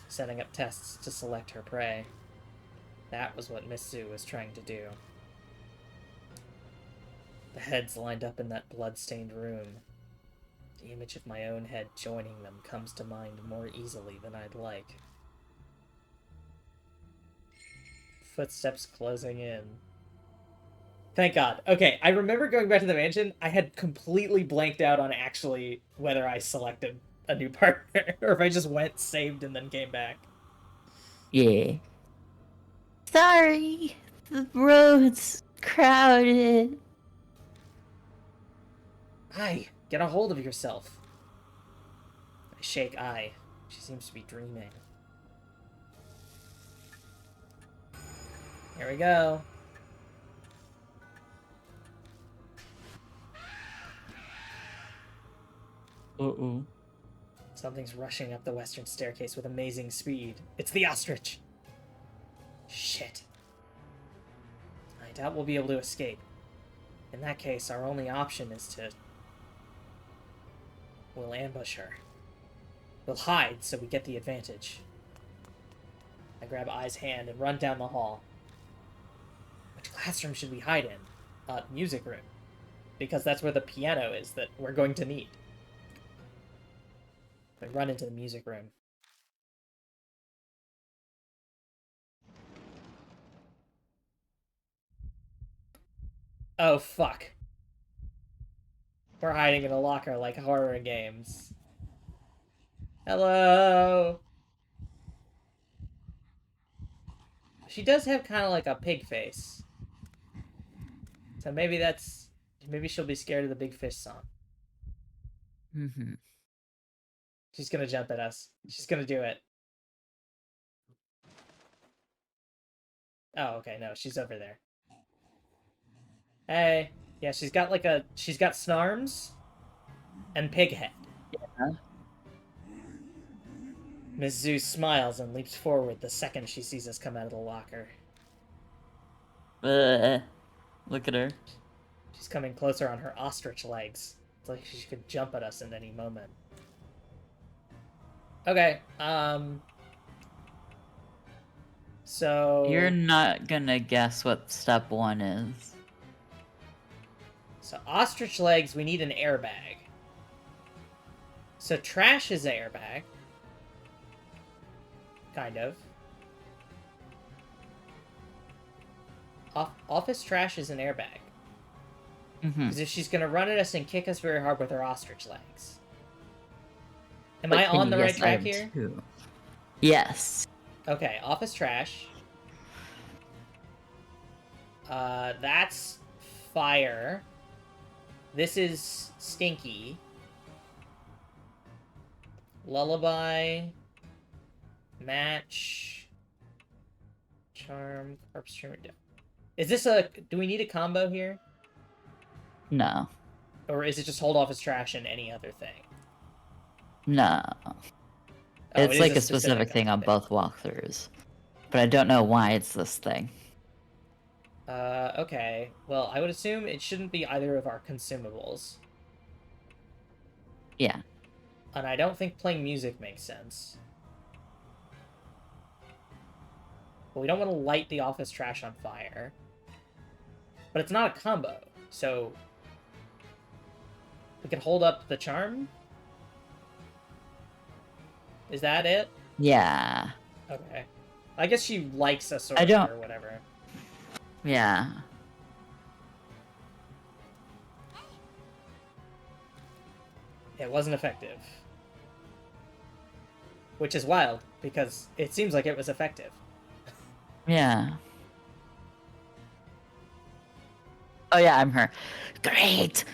Setting up tests to select her prey. That was what Miss Sue was trying to do. The heads lined up in that blood-stained room. The image of my own head joining them comes to mind more easily than I'd like. Footsteps closing in. Thank God. Okay, I remember going back to the mansion. I had completely blanked out on actually whether I selected a new partner or if I just went, saved, and then came back. Yeah. Sorry, the road's crowded. Ai, get a hold of yourself. I shake Ai. She seems to be dreaming. Here we go. Uh-oh. Something's rushing up the western staircase with amazing speed. It's the ostrich! Shit. I doubt we'll be able to escape. In that case, our only option is to... We'll ambush her. We'll hide so we get the advantage. I grab Ai's hand and run down the hall. Which classroom should we hide in? Music room. Because that's where the piano is that we're going to need. I run into the music room. Oh, fuck. We're hiding in a locker like horror games. Hello! She does have kind of like a pig face. So maybe that's... Maybe she'll be scared of the Big Fish song. Mm-hmm. She's gonna jump at us. She's gonna do it. Oh, okay, no, she's over there. Hey. Yeah, she's got like a... She's got snarms and pig head. Yeah. Miss Zeus smiles and leaps forward the second she sees us come out of the locker. Look at her. She's coming closer on her ostrich legs. It's like she could jump at us at any moment. Okay, so... You're not gonna guess what step 1 is. So ostrich legs, we need an airbag. So trash is an airbag. Kind of. Office trash is an airbag. Because if she's gonna run at us and kick us very hard with her ostrich legs. Am I on the right track here? Yes. Okay, office trash. That's fire. This is stinky. Lullaby. Match. Charm. Corpse trimmer. Is this a... Do we need a combo here? No. Or is it just hold off as trash and any other thing? No. Oh, It's it like is a specific thing on both walkthroughs. But I don't know why it's this thing. Okay. Well, I would assume it shouldn't be either of our consumables. Yeah. And I don't think playing music makes sense. But we don't want to light the office trash on fire. But it's not a combo, so... We can hold up the charm? Is that it? Yeah. Okay. I guess she likes us or whatever. Yeah. It wasn't effective. which is wild because it seems like it was effective. Yeah. Oh yeah, I'm her. Great.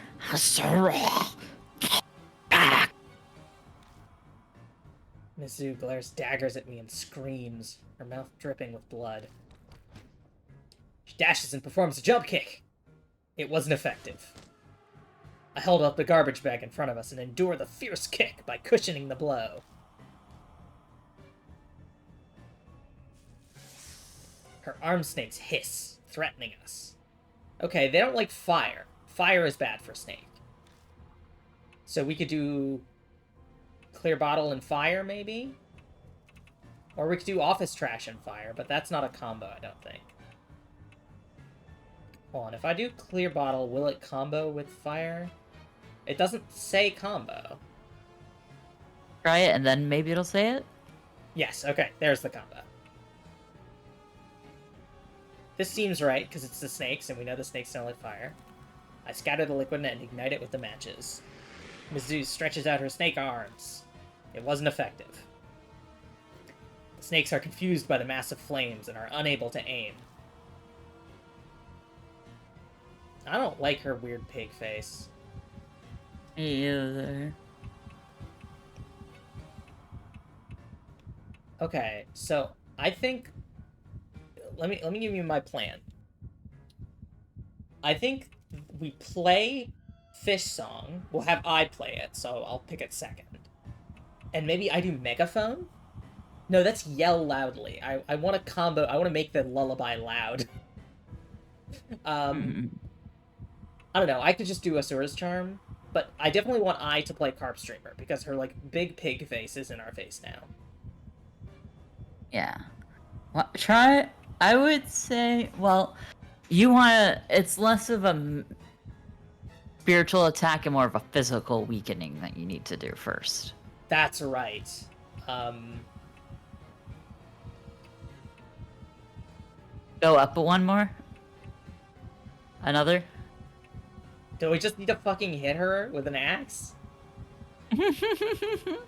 Mizu glares daggers at me and screams, her mouth dripping with blood. She dashes and performs a jump kick. It wasn't effective. I held up the garbage bag in front of us and endured the fierce kick by cushioning the blow. Her arm snakes hiss, threatening us. Okay, they don't like fire. Fire is bad for snake. So we could do clear bottle and fire, maybe? Or we could do office trash and fire, but that's not a combo, I don't think. Hold on, if I do clear bottle, will it combo with fire? It doesn't say combo. Try it, and then maybe it'll say it? Yes, okay, there's the combo. This seems right, because it's the snakes, and we know the snakes don't like fire. I scatter the liquid and ignite it with the matches. Mizu stretches out her snake arms. It wasn't effective. The snakes are confused by the massive flames and are unable to aim. I don't like her weird pig face. Me either. Okay, so I think let me give you my plan. I think we play Fish Song. We'll have I play it, so I'll pick it second. And maybe I do Megaphone? No, that's Yell Loudly. I want to combo. I want to make the lullaby loud. I don't know. I could just do Asura's Charm, but I definitely want I to play Carp Streamer because her like big pig face is in our face now. Yeah. Well, try it. I would say, well, you want to... It's less of a spiritual attack and more of a physical weakening that you need to do first. That's right. Go up one more. Another. Do we just need to fucking hit her with an axe?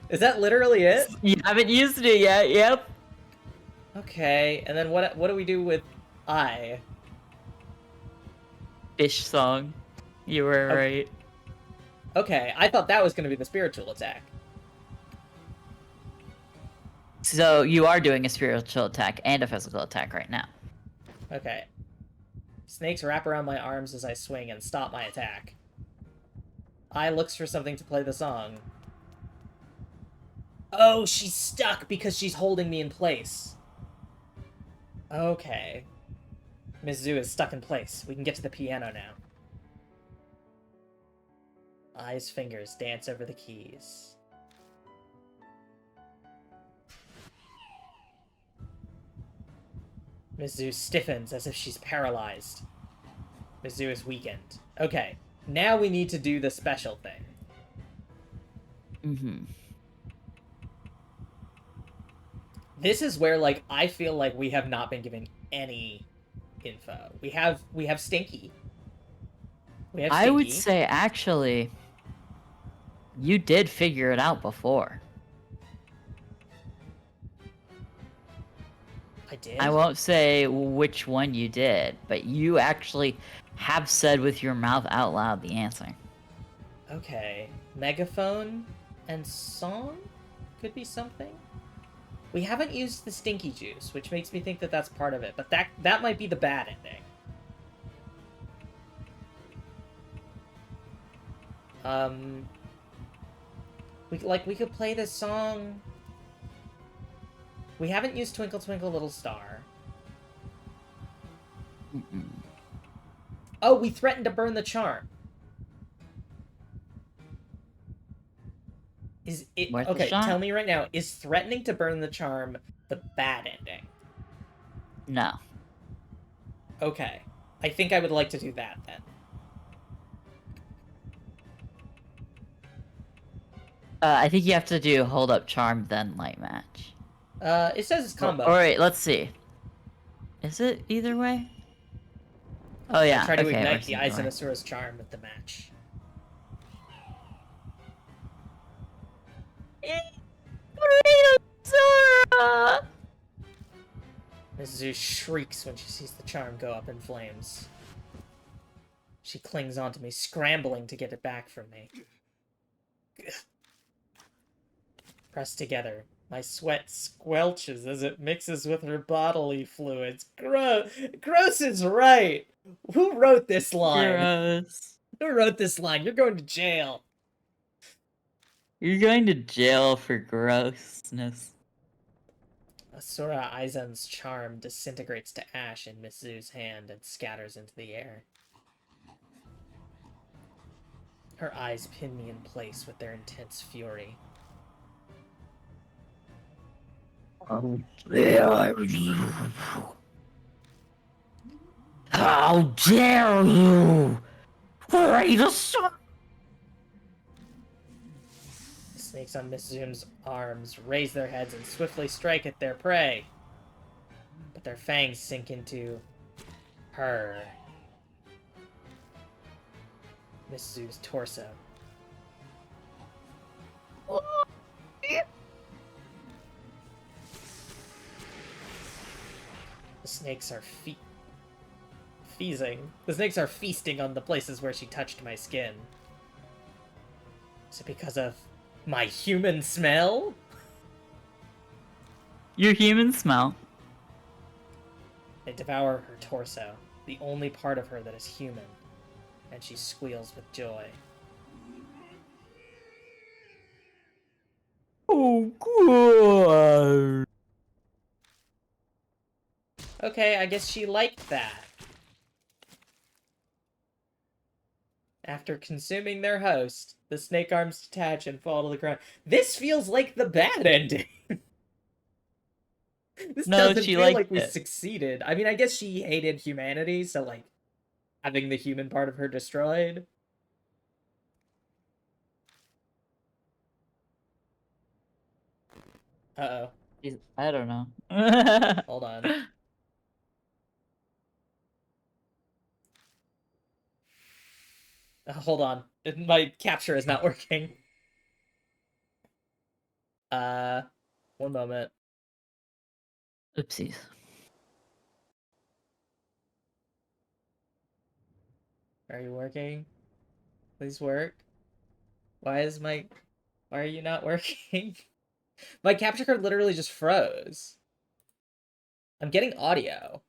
Is that literally it? You haven't used it yet. Yep. Okay, and then what do we do with I? Fish Song. You were right. Okay, I thought that was going to be the spiritual attack. So you are doing a spiritual attack and a physical attack right now. Okay. Snakes wrap around my arms as I swing and stop my attack. I looks for something to play the song. Oh, she's stuck because she's holding me in place. Okay. Mizu is stuck in place. We can get to the piano now. Ai's fingers dance over the keys. Mizu stiffens as if she's paralyzed. Mizu is weakened. Okay, now we need to do the special thing. Mm-hmm. This is where, like, I feel like we have not been given any info. We have Stinky. We have Stinky. I would say, actually, you did figure it out before. I did? I won't say which one you did, but you actually have said with your mouth out loud the answer. Okay. Megaphone and song? Could be something? We haven't used the stinky juice, which makes me think that that's part of it, but that might be the bad ending. We could play this song. We haven't used Twinkle Twinkle Little Star. Mm-mm. Oh, we threatened to burn the charm. Is it Worth a okay? shot? Tell me right now: is threatening to burn the charm the bad ending? No. Okay, I think I would like to do that then. I think you have to do hold up charm then light match. It says it's combo. Alright, let's see. Is it either way? Oh yeah. Try to okay, ignite the either way. Aizenasura's charm with the match. Zora! Mrs. Zeus shrieks when she sees the charm go up in flames. She clings onto me, scrambling to get it back from me. Pressed together, my sweat squelches as it mixes with her bodily fluids. Gross is right! Who wrote this line? Gross. Who wrote this line? You're going to jail. You're going to jail for grossness. Asura Aizen's charm disintegrates to ash in Miss Zu's hand and scatters into the air. Her eyes pin me in place with their intense fury. How dare you! How dare you! Greatest! The snakes on Miss Zoom's arms raise their heads and swiftly strike at their prey. But their fangs sink into her. Miss Zoo's torso. The snakes are The snakes are feasting on the places where she touched my skin. Is it because of my human smell? Your human smell. They devour her torso, the only part of her that is human, and she squeals with joy. Oh, God. Okay, I guess she liked that. After consuming their host, the snake arms detach and fall to the ground. This feels like the bad ending. This No, doesn't she feel liked like we it. succeeded. I mean, I guess she hated humanity, so, like, having the human part of her destroyed. Uh-oh. I don't know. Hold on. Hold on. My capture is not working. Uh, one moment. Oopsies. Are you working? Please work. Why are you not working? My capture card literally just froze. I'm getting audio.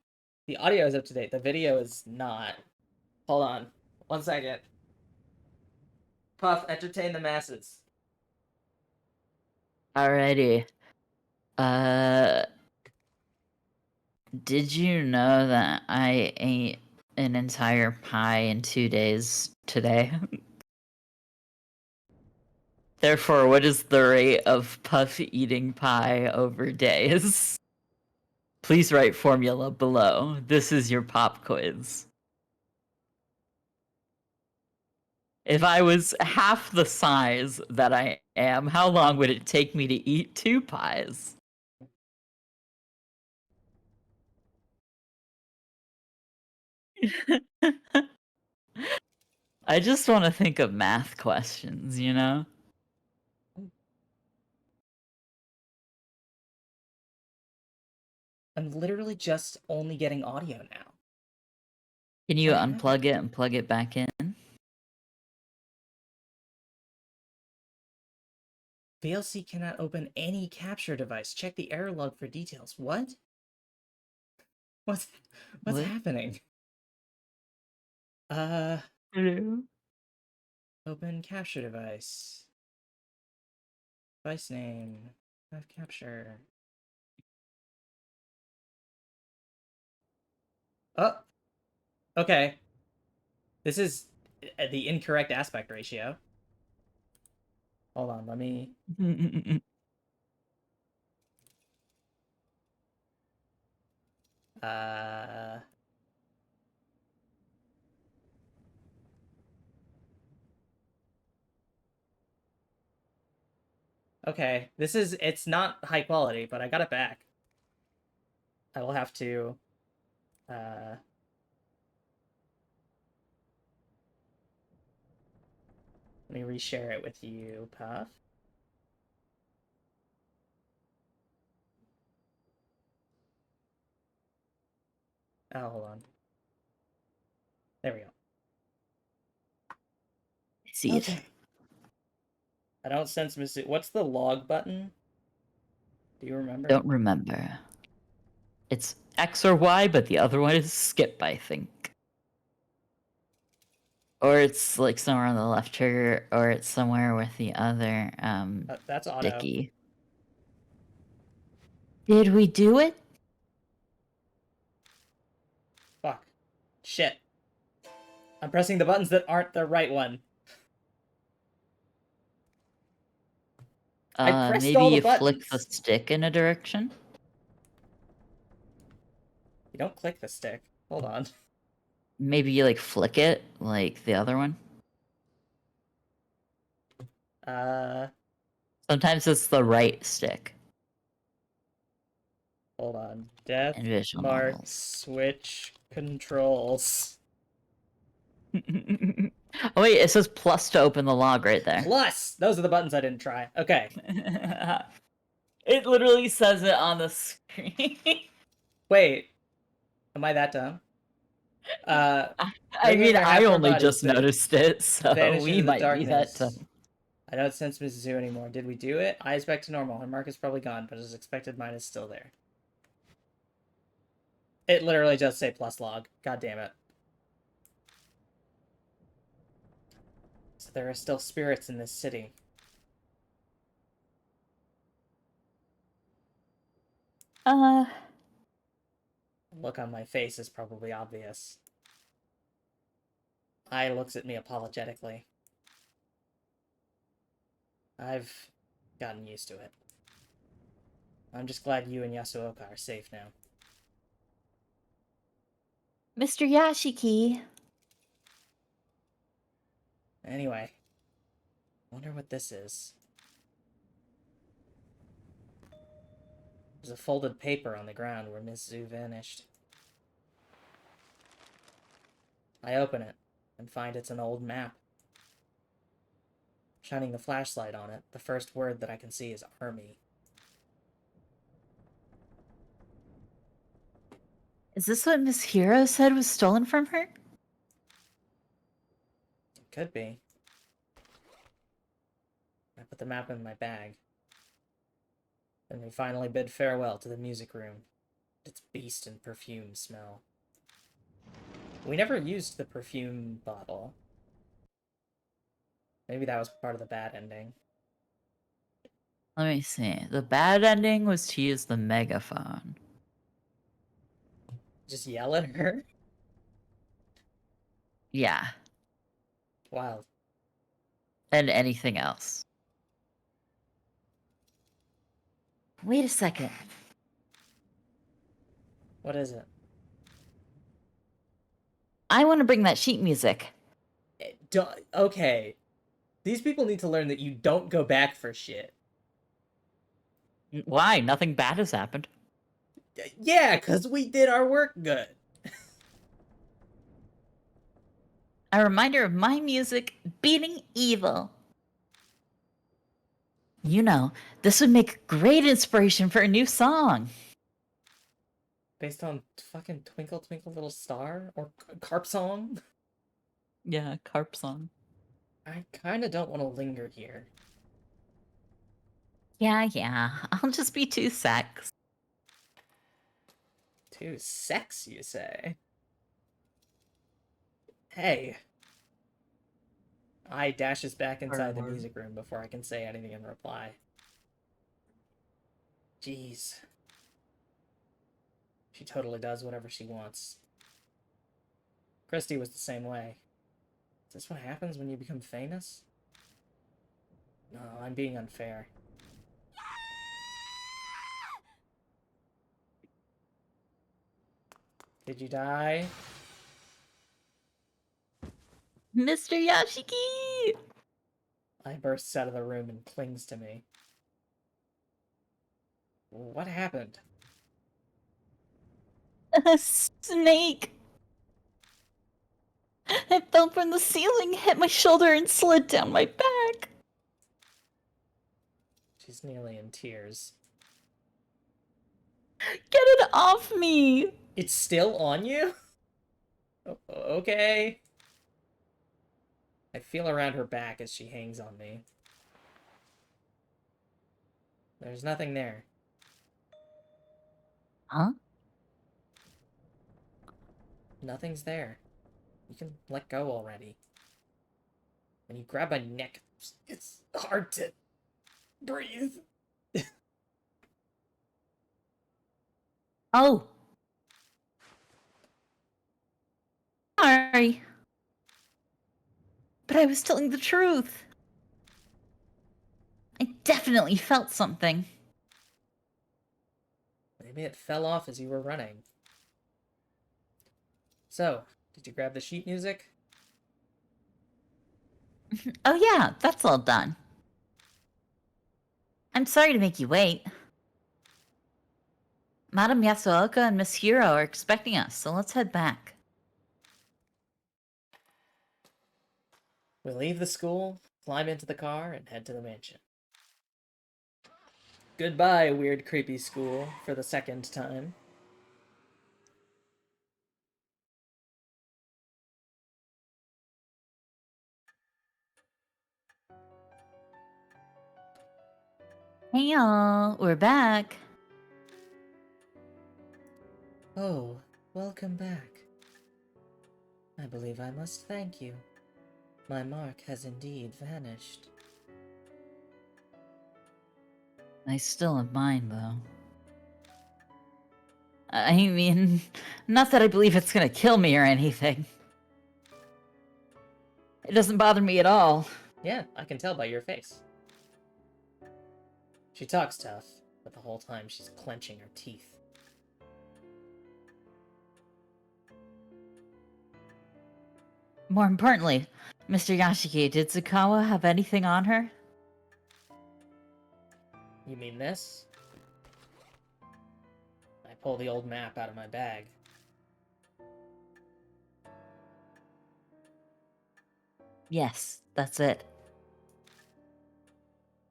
The audio is up to date. The video is not. Hold on. 1 second. Puff, entertain the masses. Alrighty. Uh, did you know that I ate an entire pie in 2 days today? Therefore, what is the rate of Puff eating pie over days? Please write formula below. This is your pop quiz. If I was half the size that I am, how long would it take me to eat 2 pies? I just want to think of math questions, you know? I'm literally just only getting audio now. Can you What unplug happened? it and plug it back in? VLC cannot open any capture device. Check the error log for details. What? What's what's What? happening? Uh, Hello? open capture device. Device name. Live capture. Oh, okay. This is the incorrect aspect ratio. Hold on, let me. Uh, okay. It's not high quality, but I got it back. I will have to, uh, let me reshare it with you, Puff. Oh, hold on. There we go. I see it. Okay. I don't sense Mizzou. What's the log button? Do you remember? Don't remember. It's X or Y, but the other one is skip, I think. Or it's like somewhere on the left trigger, or it's somewhere with the other That's auto. sticky. Did we do it? Fuck. Shit. I'm pressing the buttons that aren't the right one. I pressed Maybe all the you flick the buttons. stick in a direction. You don't click the stick. Hold on. Maybe you like flick it like the other one. Sometimes it's the right stick. Hold on. Death And visual mark novels. switch controls. Oh wait, it says plus to open the log right there. Plus! Those are the buttons I didn't try. Okay. It literally says it on the screen. Wait. Am I that dumb? I mean, I only bodies, just noticed it, so vanish we into the might be that darkness. dumb. I don't sense Mrs. Zoo anymore. Did we do it? Eyes back to normal. Her mark is probably gone, but as expected, mine is still there. It literally does say plus log. God damn it. So there are still spirits in this city. The look on my face is probably obvious. Ai looks at me apologetically. I've gotten used to it. I'm just glad you and Yasuoka are safe now. Mr. Yashiki. Anyway, wonder what this is. There's a folded paper on the ground where Miss Zhu vanished. I open it and find it's an old map. Shining the flashlight on it, the first word that I can see is army. Is this what Miss Hero said was stolen from her? It could be. I put the map in my bag. Then we finally bid farewell to the music room, its beast and perfume smell. We never used the perfume bottle. Maybe that was part of the bad ending. Let me see. The bad ending was to use the megaphone. Just yell at her? Yeah. Wild. And anything else. Wait a second. What is it? I want to bring that sheet music. Okay. These people need to learn that you don't go back for shit. Why? Nothing bad has happened. Yeah, because we did our work good. A reminder of my music beating evil. You know, this would make great inspiration for a new song. Based on fucking Twinkle Twinkle Little Star? Or Carp Song? Yeah, carp song. I kind of don't want to linger here. Yeah. I'll just be too sex. Too sex, you say? Hey. I dashes back inside the music room before I can say anything in reply. Jeez. She totally does whatever she wants. Christy was the same way. Is this what happens when you become famous? No, I'm being unfair. Did you die? Mr. Yashiki! I bursts out of the room and clings to me. What happened? A snake! It fell from the ceiling, hit my shoulder, and slid down my back. She's nearly in tears. Get it off me! It's still on you? Okay. I feel around her back as she hangs on me. There's nothing there. Huh? Nothing's there. You can let go already. When you grab my neck, it's hard to breathe. Oh. Sorry. But I was telling the truth. I definitely felt something. Maybe it fell off as you were running. So, did you grab the sheet music? Oh yeah, that's all done. I'm sorry to make you wait. Madame Yasuoka and Miss Hiro are expecting us, so let's head back. We leave the school, climb into the car, and head to the mansion. Goodbye, weird, creepy school, for the second time. Hey y'all, we're back. Oh, welcome back. I believe I must thank you. My mark has indeed vanished. I still have mine, though. I mean, not that I believe it's gonna kill me or anything. It doesn't bother me at all. Yeah, I can tell by your face. She talks tough, but the whole time she's clenching her teeth. More importantly, Mr. Yashiki, did Tsukawa have anything on her? You mean this? I pull the old map out of my bag. Yes, that's it.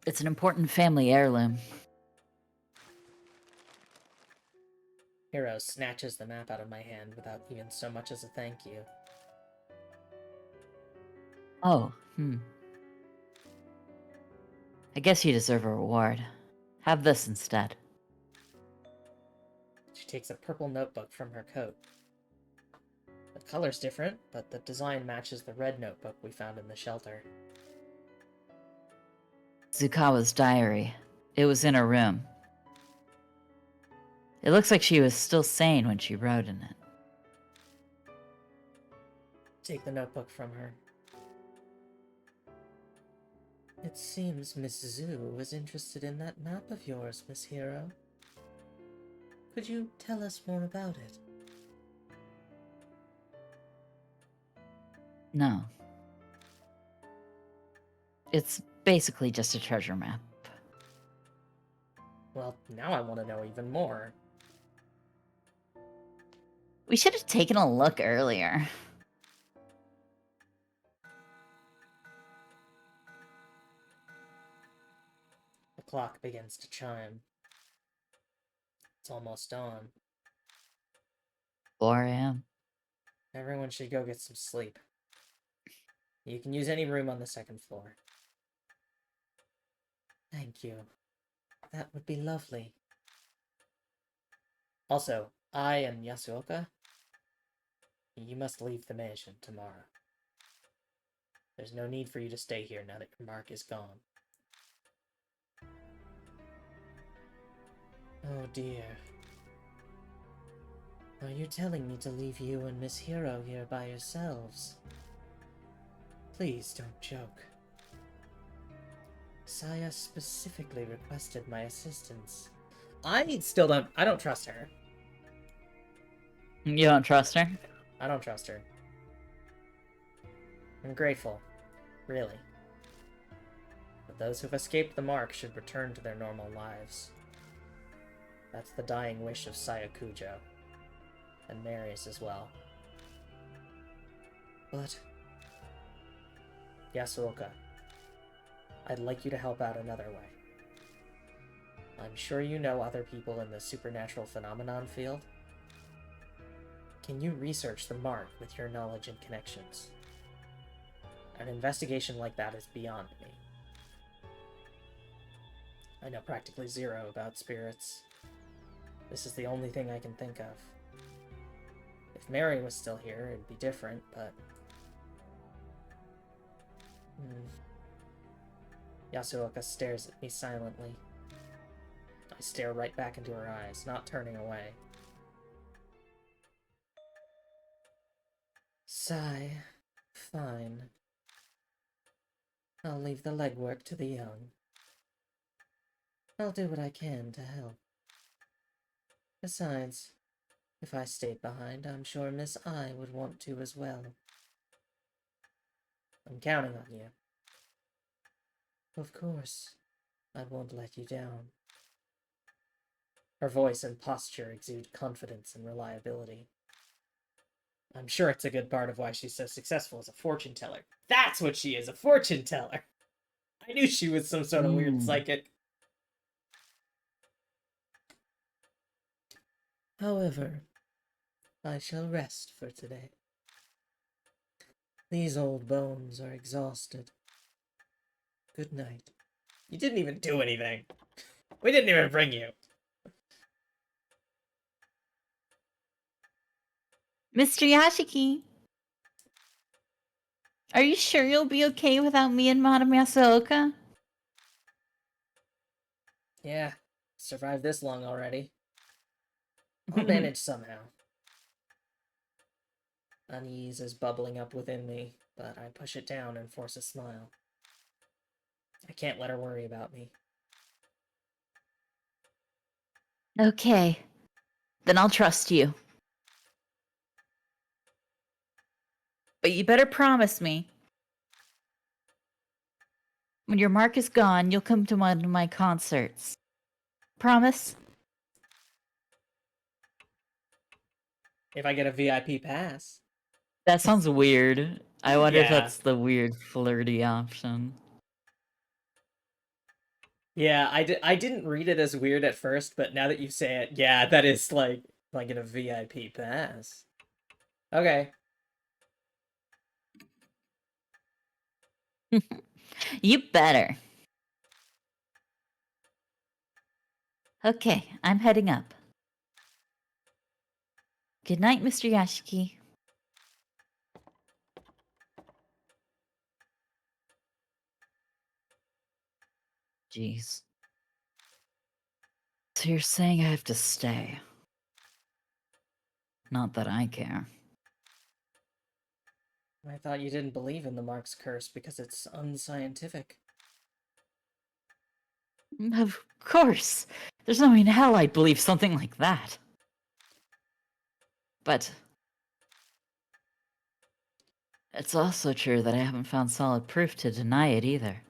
It's an important family heirloom. Hiro snatches the map out of my hand without even so much as a thank you. Oh, I guess you deserve a reward. Have this instead. She takes a purple notebook from her coat. The color's different, but the design matches the red notebook we found in the shelter. Tsukawa's diary. It was in her room. It looks like she was still sane when she wrote in it. Take the notebook from her. It seems Miss Zhu was interested in that map of yours, Miss Hiro. Could you tell us more about it? No. It's basically just a treasure map. Well, now I want to know even more. We should have taken a look earlier. The clock begins to chime. It's almost dawn. 4 a.m. Everyone should go get some sleep. You can use any room on the second floor. Thank you. That would be lovely. Also, I and Yasuoka, you must leave the mansion tomorrow. There's no need for you to stay here now that your mark is gone. Oh dear. Are you telling me to leave you and Miss Hiro here by yourselves? Please don't joke. Saya specifically requested my assistance. I don't trust her. You don't trust her? I don't trust her. I'm grateful. Really. But those who've escaped the mark should return to their normal lives. That's the dying wish of Saya Kujo. And Mary's as well. But... Yasuoka, I'd like you to help out another way. I'm sure you know other people in the supernatural phenomenon field. Can you research the mark with your knowledge and connections? An investigation like that is beyond me. I know practically zero about spirits. This is the only thing I can think of. If Mary was still here, it'd be different, but... Yasuoka stares at me silently. I stare right back into her eyes, not turning away. Sigh. Fine. I'll leave the legwork to the young. I'll do what I can to help. Besides, if I stayed behind, I'm sure Miss I would want to as well. I'm counting on you. Of course. I won't let you down. Her voice and posture exude confidence and reliability. I'm sure it's a good part of why she's so successful as a fortune teller. That's what she is, a fortune teller! I knew she was some sort of weird psychic. However, I shall rest for today. These old bones are exhausted. Good night. You didn't even do anything. We didn't even bring you. Mr. Yashiki, are you sure you'll be okay without me and Madame Yasuoka? Yeah, survived this long already. I'll manage somehow. Unease is bubbling up within me, but I push it down and force a smile. I can't let her worry about me. Okay, then I'll trust you. But you better promise me, when your mark is gone, you'll come to one of my concerts. Promise? If I get a VIP pass. That sounds weird. I wonder if Yeah. that's the weird flirty option. Yeah, I didn't read it as weird at first, but now that you say it, yeah, that is like, if I get a VIP pass. Okay. You better. Okay, I'm heading up. Good night, Mr. Yashiki. Jeez. So you're saying I have to stay? Not that I care. I thought you didn't believe in the Mark's curse because it's unscientific. Of course. There's no way in hell I'd believe something like that. But it's also true that I haven't found solid proof to deny it either.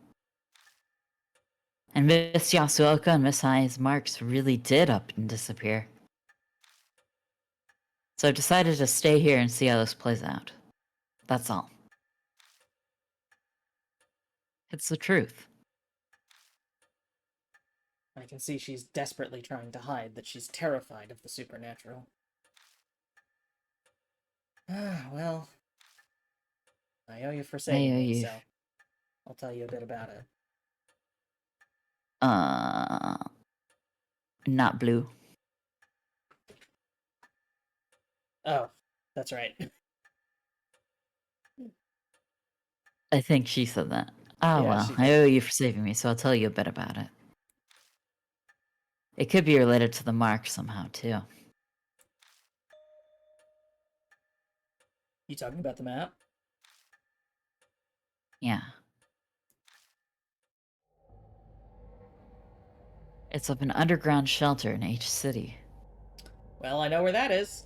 And Miss Yasuoka and Miss Ai's marks really did up and disappear. So I've decided to stay here and see how this plays out. That's all. It's the truth. I can see she's desperately trying to hide that she's terrified of the supernatural. Ah, well, I owe you for saving me, so I'll tell you a bit about it. Not blue. Oh, that's right. I think she said that. Oh, Yeah, well, she I did. owe you for saving me, so I'll tell you a bit about it. It could be related to the mark somehow, too. You talking about the map? Yeah. It's up an underground shelter in each city. Well, I know where that is.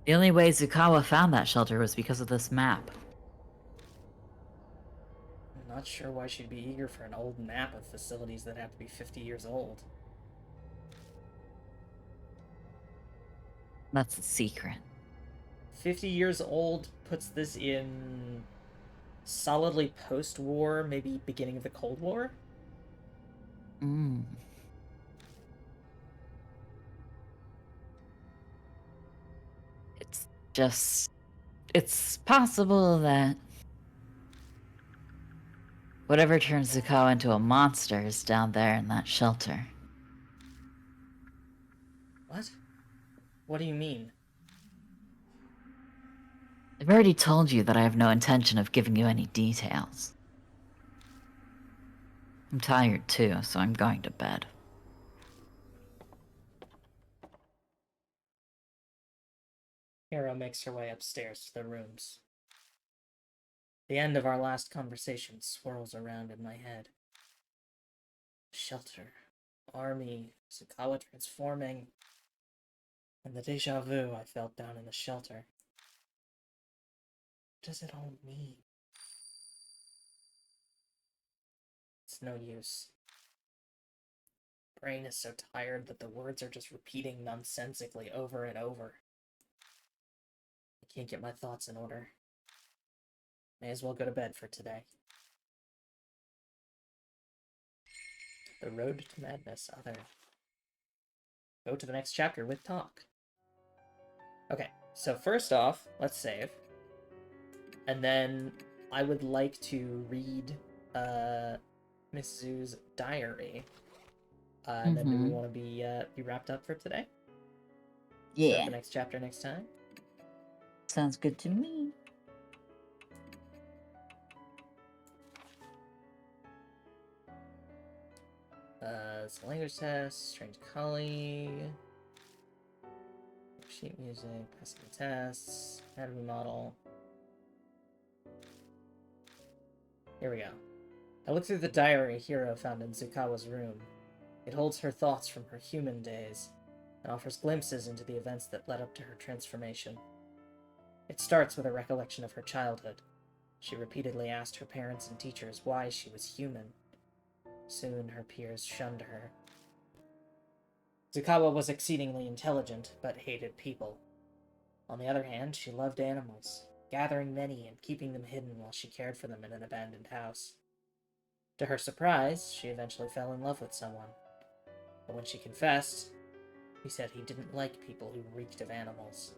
The only way Zukawa found that shelter was because of this map. I'm not sure why she'd be eager for an old map of facilities that have to be 50 years old. That's the secret. 50 years old puts this in solidly post-war, maybe beginning of the Cold War? Just, it's possible that whatever turns Zukawa into a monster is down there in that shelter. What? What do you mean? I've already told you that I have no intention of giving you any details. I'm tired too, so I'm going to bed. Hero makes her way upstairs to the rooms. The end of our last conversation swirls around in my head. Shelter, army, Sukawa transforming, and the deja vu I felt down in the shelter. What does it all mean? It's no use. Brain is so tired that the words are just repeating nonsensically over and over. I can't get my thoughts in order. May as well go to bed for today. The Road to Madness, other. Go to the next chapter with talk. Okay, so first off, let's save. And then I would like to read Miss Zoo's diary. And then do we want to be wrapped up for today? Start the next chapter next time? Sounds good to me. It's a language test, strange colleague, sheet music, passing the tests, anatomy model. Here we go. I look through the diary Hiro found in Zukawa's room. It holds her thoughts from her human days, and offers glimpses into the events that led up to her transformation. It starts with a recollection of her childhood. She repeatedly asked her parents and teachers why she was human. Soon her peers shunned her. Zukawa was exceedingly intelligent, but hated people. On the other hand, she loved animals, gathering many and keeping them hidden while she cared for them in an abandoned house. To her surprise, she eventually fell in love with someone. But when she confessed, he said he didn't like people who reeked of animals.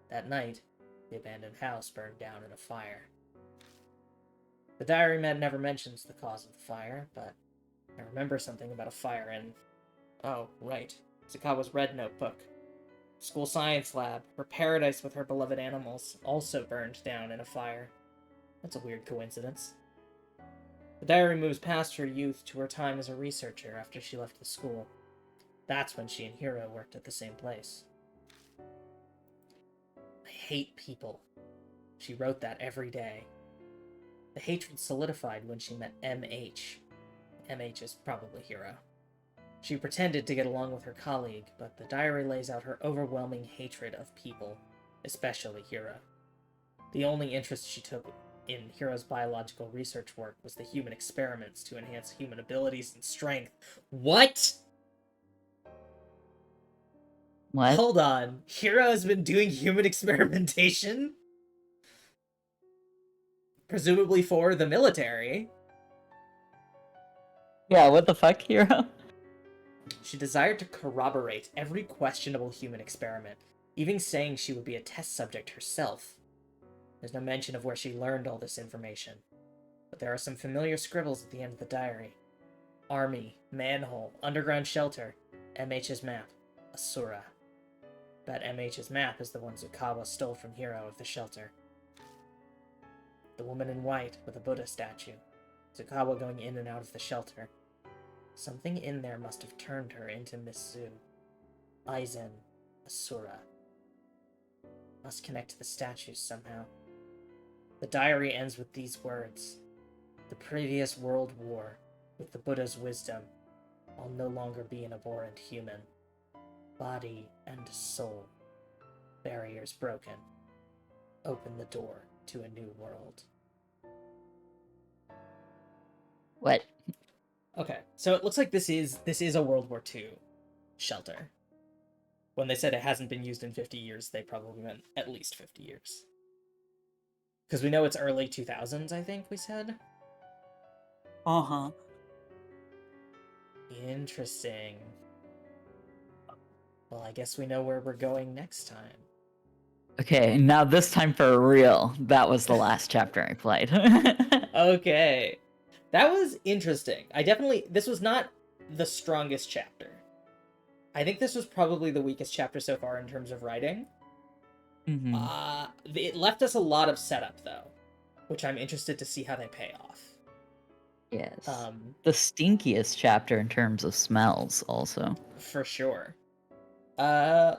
That night, the abandoned house burned down in a fire. The diary never mentions the cause of the fire, but I remember something about a fire in... Oh, right. Zukawa's red notebook. School science lab, her paradise with her beloved animals, also burned down in a fire. That's a weird coincidence. The diary moves past her youth to her time as a researcher after she left the school. That's when she and Hiro worked at the same place. I hate people. She wrote that every day. The hatred solidified when she met MH. MH is probably Hiro. She pretended to get along with her colleague, but the diary lays out her overwhelming hatred of people, especially Hiro. The only interest she took in Hiro's biological research work was the human experiments to enhance human abilities and strength. What? What? Hold on. Hiro has been doing human experimentation? Presumably for the military. Yeah, what the fuck, Hero? She desired to corroborate every questionable human experiment, even saying she would be a test subject herself. There's no mention of where she learned all this information, but there are some familiar scribbles at the end of the diary. Army, manhole, underground shelter, MH's map, Asura. That MH's map is the one Zukawa stole from Hiro of the shelter. The woman in white with a Buddha statue, Zukawa going in and out of the shelter. Something in there must have turned her into Miss Zu. Aizen, Asura. Must connect to the statues somehow. The diary ends with these words. The previous world war, with the Buddha's wisdom, I'll no longer be an abhorrent human. Body and soul. Barriers broken. Open the door to a new world. What? Okay, so it looks like this is a World War II shelter. When they said it hasn't been used in 50 years, they probably meant at least 50 years. Because we know it's early 2000s, I think we said. Uh-huh. Interesting. Well, I guess we know where we're going next time. Okay, now this time for real. That was the last chapter I played. Okay. That was interesting. This was not the strongest chapter. I think this was probably the weakest chapter so far in terms of writing. hmm It left us a lot of setup though, which I'm interested to see how they pay off. Yes. Um, The stinkiest chapter in terms of smells, also. for sure. Uh,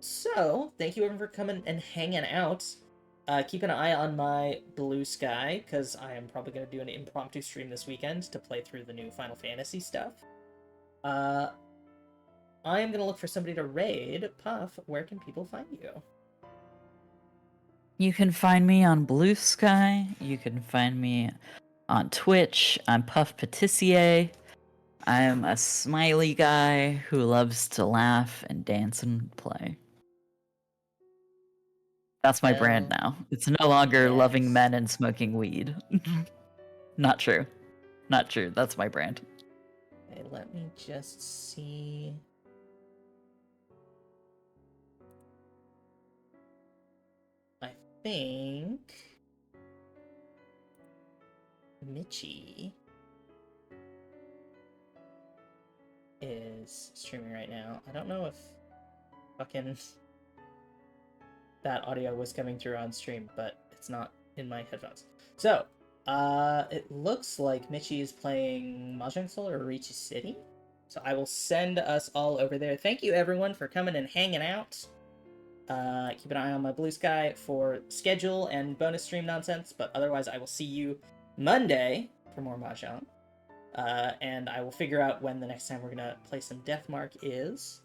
so thank you everyone for coming and hanging out. Keep an eye on my blue sky because I am probably going to do an impromptu stream this weekend to play through the new Final Fantasy stuff. I am going to look for somebody to raid. Puff, where can people find you? You can find me on Blue Sky. You can find me on Twitch. I'm Puff Patissier. I'm a smiley guy who loves to laugh and dance and play. That's my brand Hell, now. It's no longer loving yes. men and smoking weed. Not true. Not true. That's my brand. Okay, let me just see. I think Mitchie is streaming right now. I don't know if fucking that audio was coming through on stream, but it's not in my headphones. So, it looks like Mitchie is playing Mahjong Soul or Reach City. So I will send us all over there. Thank you everyone for coming and hanging out. Keep an eye on my Blue Sky for schedule and bonus stream nonsense, but otherwise I will see you Monday for more Mahjong. And I will figure out when the next time we're gonna play some Deathmark is.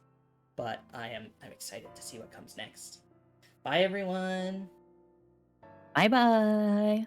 But I'm excited to see what comes next. Bye everyone. Bye bye.